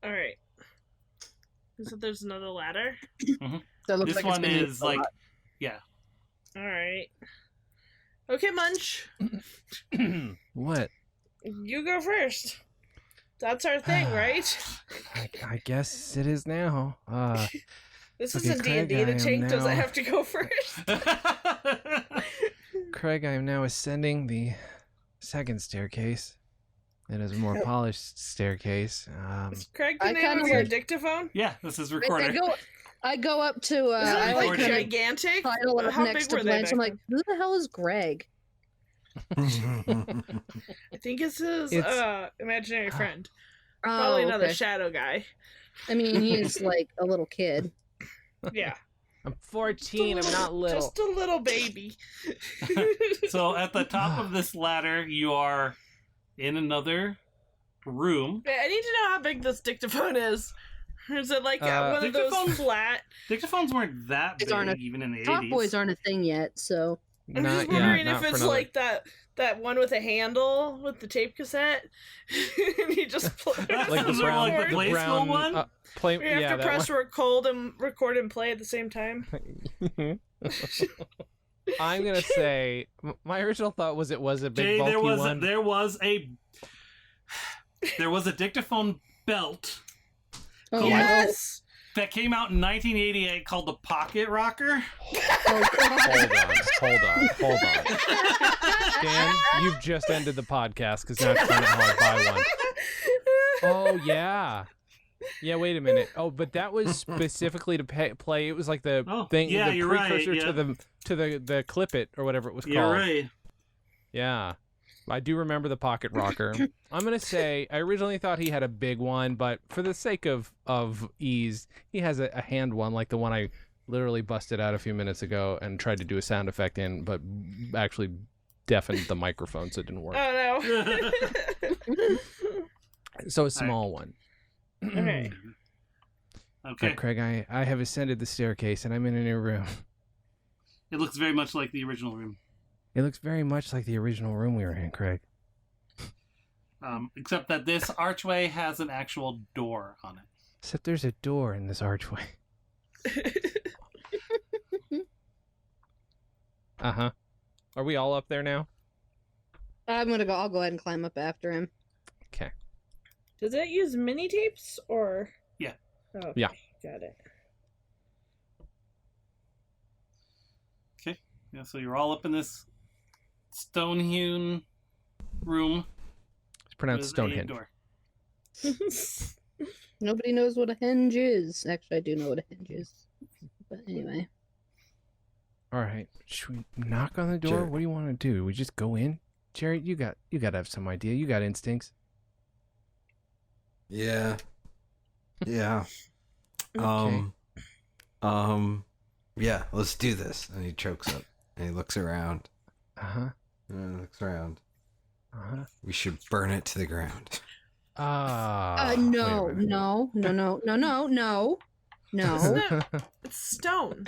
All right. So there's another ladder. So it looks This like one it's been used is a like, lot. yeah. All right. Okay, Munch. What? You go first. That's our thing, right? I guess it is now. This Okay, isn't D&D. Craig, I The am tank doesn't now- have to go first. Craig, I am now ascending the second staircase. It is a more polished staircase. Is Craig I the name kinda of your like- dictaphone? Yeah, this is I recorder. go up to Is it I like like recording. gigantic? title up How next big to were they Blanche. back I'm like, then? who the hell is Greg? I think it's his It's- imaginary friend. Oh, Probably another okay. shadow guy. I mean, he's like a little kid. Yeah. I'm 14. I'm not little. Just a little baby. So at the top of this ladder, you are in another room. I need to know how big this dictaphone is. Is it like one of those dictaphone- flat? Dictaphones weren't that These big aren't a- even in the Top 80s. boys aren't a thing yet, so I'm Not just yet, wondering not if for it's another- like that one with a handle with the tape cassette. And you just Like the presses brown- record. the Play School one? Play, You have yeah, to that press record and play at the same time. one. I'm gonna say my original thought was it was a big Jay, bulky there was one. there was a dictaphone belt oh, Yes. that came out in 1988 called the Pocket Rocker. Hold on. Dan, you've just ended the podcast because now it's trying to hard buy one. Oh yeah. Yeah, wait a minute. Oh, but that was specifically to play. It was like the Oh, thing, yeah, the you're right, precursor yeah. to the clip it or whatever it was You're called. right. Yeah. I do remember the pocket rocker. I'm gonna say I originally thought he had a big one, but for the sake of ease, he has a hand one like the one I literally busted out a few minutes ago and tried to do a sound effect in, but actually deafened the microphone so it didn't work. Oh no. So a small one. Okay. Okay. Craig, I have ascended the staircase and I'm in a new room. It looks very much like the original room. It looks very much like the original room we were in, Craig. Except that this archway has an actual door on it. Except there's a door in this archway. Uh-huh. Are we all up there now? I'll go ahead and climb up after him. Okay. Does it use mini tapes or? Yeah. Oh, Yeah. Got it. Yeah, so you're all up in this stone-hewn room. It's pronounced with a Stonehenge. door. Nobody knows what a hinge is. Actually, I do know what a hinge is. But anyway. All right. Should we knock on the door? Sure. What do you want to do? We just go in? Jerry, you got to have some idea. You got instincts. Yeah. Yeah. Okay. Yeah, let's do this. And he chokes up and he looks around. Uh-huh. And he looks around. Uh-huh. We should burn it to the ground. No, wait a minute. no. It's stone.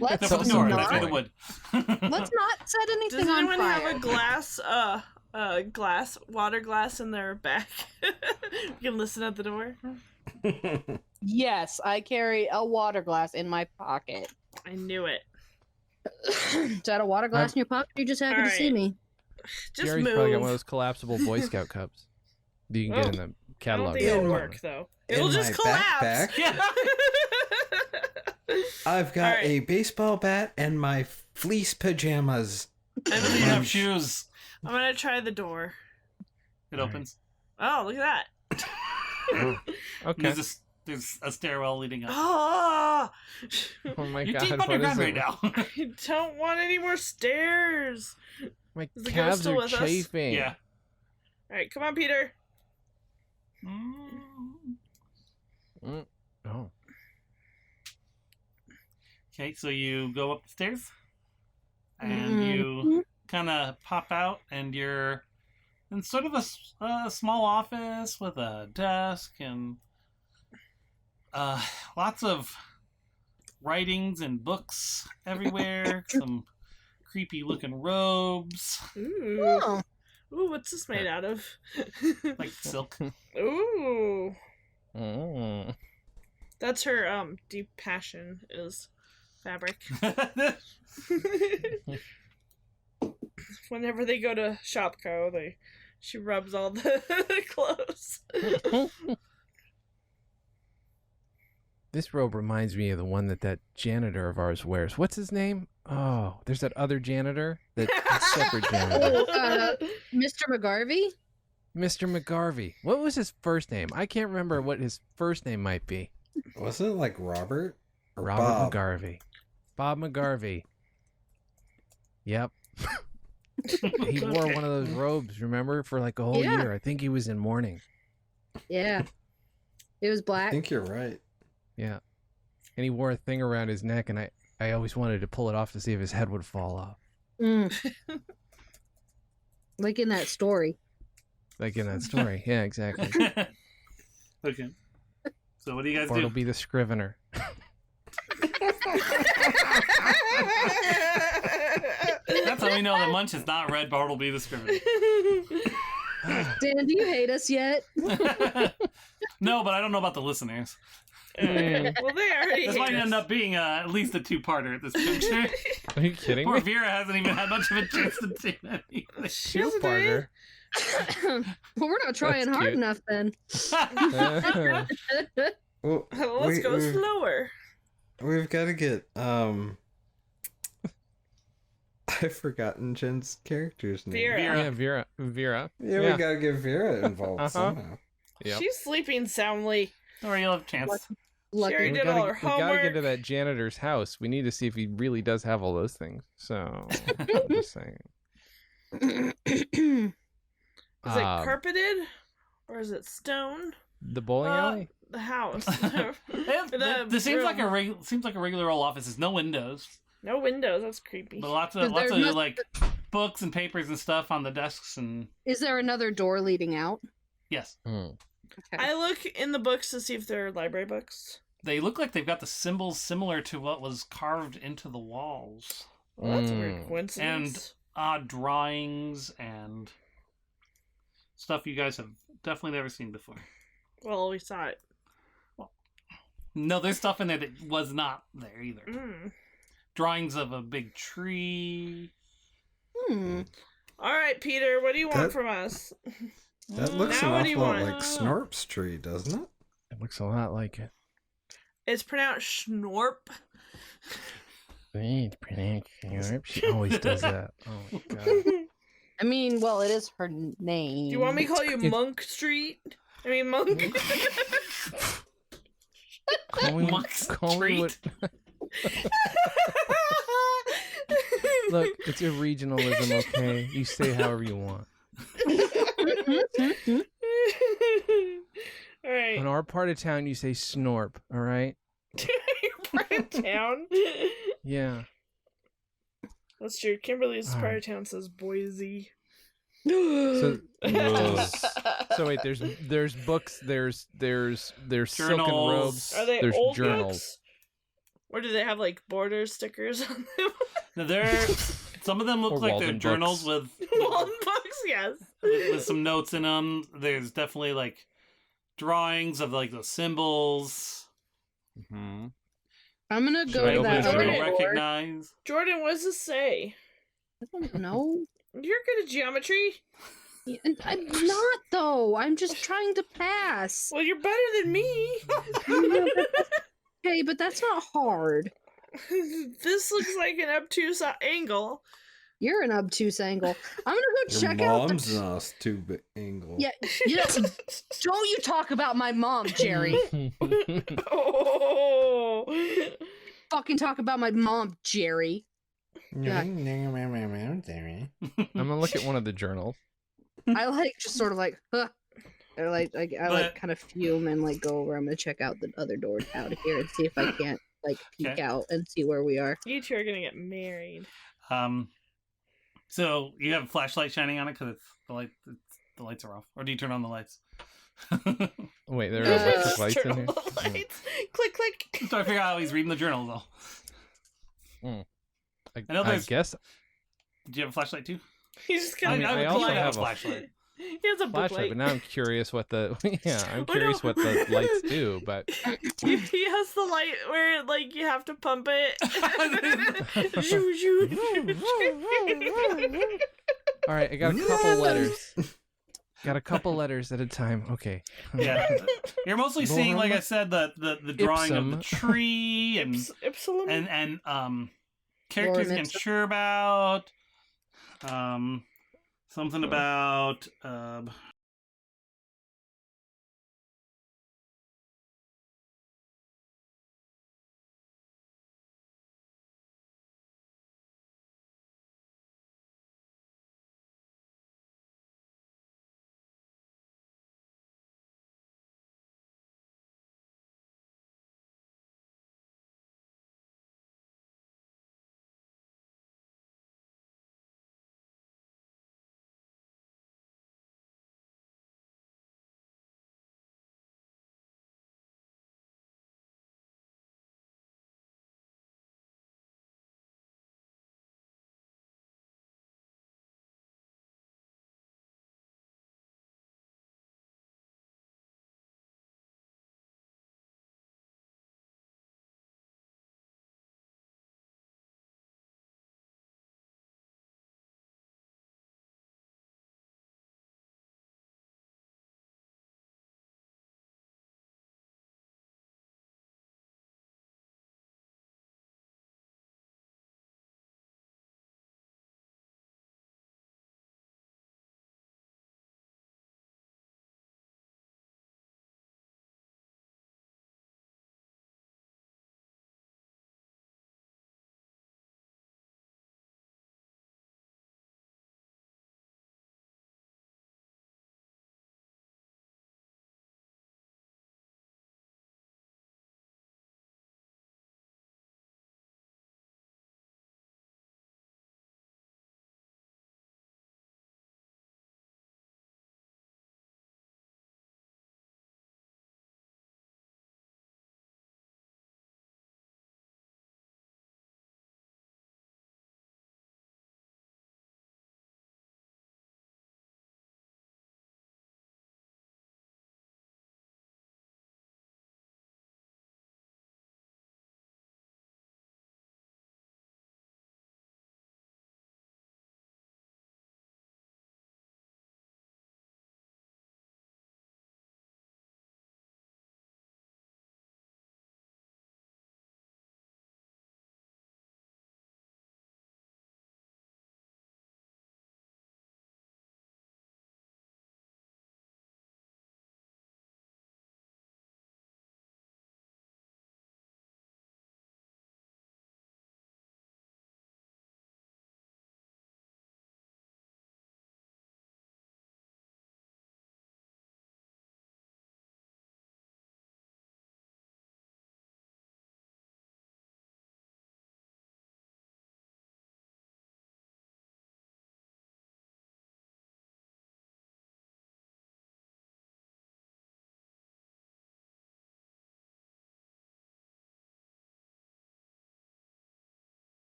Let's No, for the door. not. That's for the wood. Let's not set anything Does on anyone fire. have a water glass in their back? You can listen at the door. Yes, I carry a water glass in my pocket. I knew it. Is that a water glass in your pocket? You're just happy to see Alright. me. Just Jerry's move. probably got one of those collapsible Boy Scout cups that you can get in the I don't catalog. think it'll In- work though. in It'll just my collapse. backpack? I've got Alright. a baseball bat and my fleece pajamas. I don't even have shoes. I'm gonna try the door. It All opens. Oh, look at that. And Okay. there's a stairwell leading up. Oh, Oh my You're god, deep what is underground it? right now. I don't want any more stairs. My Is the ghost calves still are with us? chafing. Yeah. All right, come on, Peter. Oh. Okay, so you go up the stairs, and you kind of pop out, and you're in sort of a small office with a desk and lots of writings and books everywhere. Some creepy looking robes, Ooh. Oh, Ooh, what's this made out of? like silk. Ooh. Mm. That's her deep passion is fabric. Whenever they go to Shopco, she rubs all the clothes. This robe reminds me of the one that janitor of ours wears. What's his name? Oh, there's that other janitor. That separate janitor. Mr. McGarvey? Mr. McGarvey. What was his first name? I can't remember what his first name might be. Wasn't it like Robert? Or Robert Bob? McGarvey. Bob McGarvey. Yep. He wore one of those robes, remember, for like a whole Yeah. year. I think he was in mourning. Yeah. It was I black. think you're right. Yeah. And he wore a thing around his neck, and I always wanted to pull it off to see if his head would fall off. Mm. Like in that story. Like in that story. Yeah, exactly. Okay. So what do you guys Bart'll do? be the scrivener. That's how we know that Munch has not read Bartleby the Scrivener. Dan, do you hate us yet? No, but I don't know about the listeners. Well, they already This hate might us. end up being at least a two-parter at this juncture. Are you kidding Poor me? Vera hasn't even had much of a chance to do anything. She hasn't done Two-parter. Well, we're not trying That's hard cute. enough then. Well, Well, let's go slower. We've got to get I've forgotten Jen's character's name. Vera. Yeah, Vera. Yeah, we gotta get Vera involved somehow. Yep. She's sleeping soundly. Or you'll have a chance. Lucky. Sherry We did all her gotta get homework. to that janitor's house. We need to see if he really does have all those things. So, I'm just saying. Is it Um, carpeted or is it stone? The bowling alley? The house. This seems like room. seems like a regular old office. There's no windows, No windows. That's creepy. but lots But of there must- like books and papers and stuff on the desks. And Is there another door leading out? yes, Okay. I look in the books to see if they're library books. they look like they've got the symbols similar to what was carved into the walls. Well, that's a weird Mm. coincidence. Odd drawings and stuff you guys have definitely never seen before. Well, we saw it. No, there's stuff in there that was not there either. Mm. Drawings of a big tree. Hmm. All right, Peter. What do you want That- from us? That looks Now an what do you awful lot want? like Snorp's tree, doesn't it? It looks a lot like it. It's pronounced Schnorp. It's pretty sharp. She always does that. Oh my god. I mean, well, it is her name. Do you want me to call you It's- Monk Street? I mean, Monk. Call me, Monk's call me treat. what, look, it's a regionalism, okay? You say however you want. All right. In our part of town, you say snorp, all right? You're part of town. Yeah. That's true. Kimberly's All part right. of town says Boise. So, Ugh. so wait, there's books, there's silken Journals. robes, Are they there's old journals. books? Or do they have like border stickers on them? Now, some of them look Or like they're Walden journals books. Long books, yes. with some notes in them. There's definitely like drawings of like the symbols. Mm-hmm. I'm gonna Should go I to open that it so other you Okay. don't door. recognize? Jordan, what does this say? I don't know. You're good at geometry. Yeah, I'm not though. I'm just trying to pass. Well, you're better than me. Okay, but that's not hard. This looks like an obtuse angle. You're an obtuse angle. I'm gonna go Your check out mom's the. not a stupid angle. Yeah, you know, don't you talk about my mom, Jerry. Oh. Fucking talk about my mom, Jerry. I'm gonna look at one of the journals. I like just sort of like, huh. Or I But- like kind of fume and like go over. I'm gonna check out the other doors out of here and see if I can't like peek Okay. out and see where we are. You two are gonna get married. So you have a flashlight shining on it because the lights are off, or do you turn on the lights? Wait, there Yeah. are electric lights in Turn here. on the lights. Click, click. So I figure out how he's reading the journal though. I know I there's- guess Do you have a flashlight too? He's just I gonna mean, I I would also like to have a a flashlight. He has a flashlight, booklight. but now I'm curious what the I'm Oh, curious no. what the lights do. But He has the light where like you have to pump it. Shoo, shoo, shoo, shoo. all right, I got a couple letters. Got a couple letters at a time. Okay. Yeah, you're mostly seeing, like I said, the drawing of the Ipsum. tree and Ipsilon. and characters Lorem you can ipsum. sure about. Something about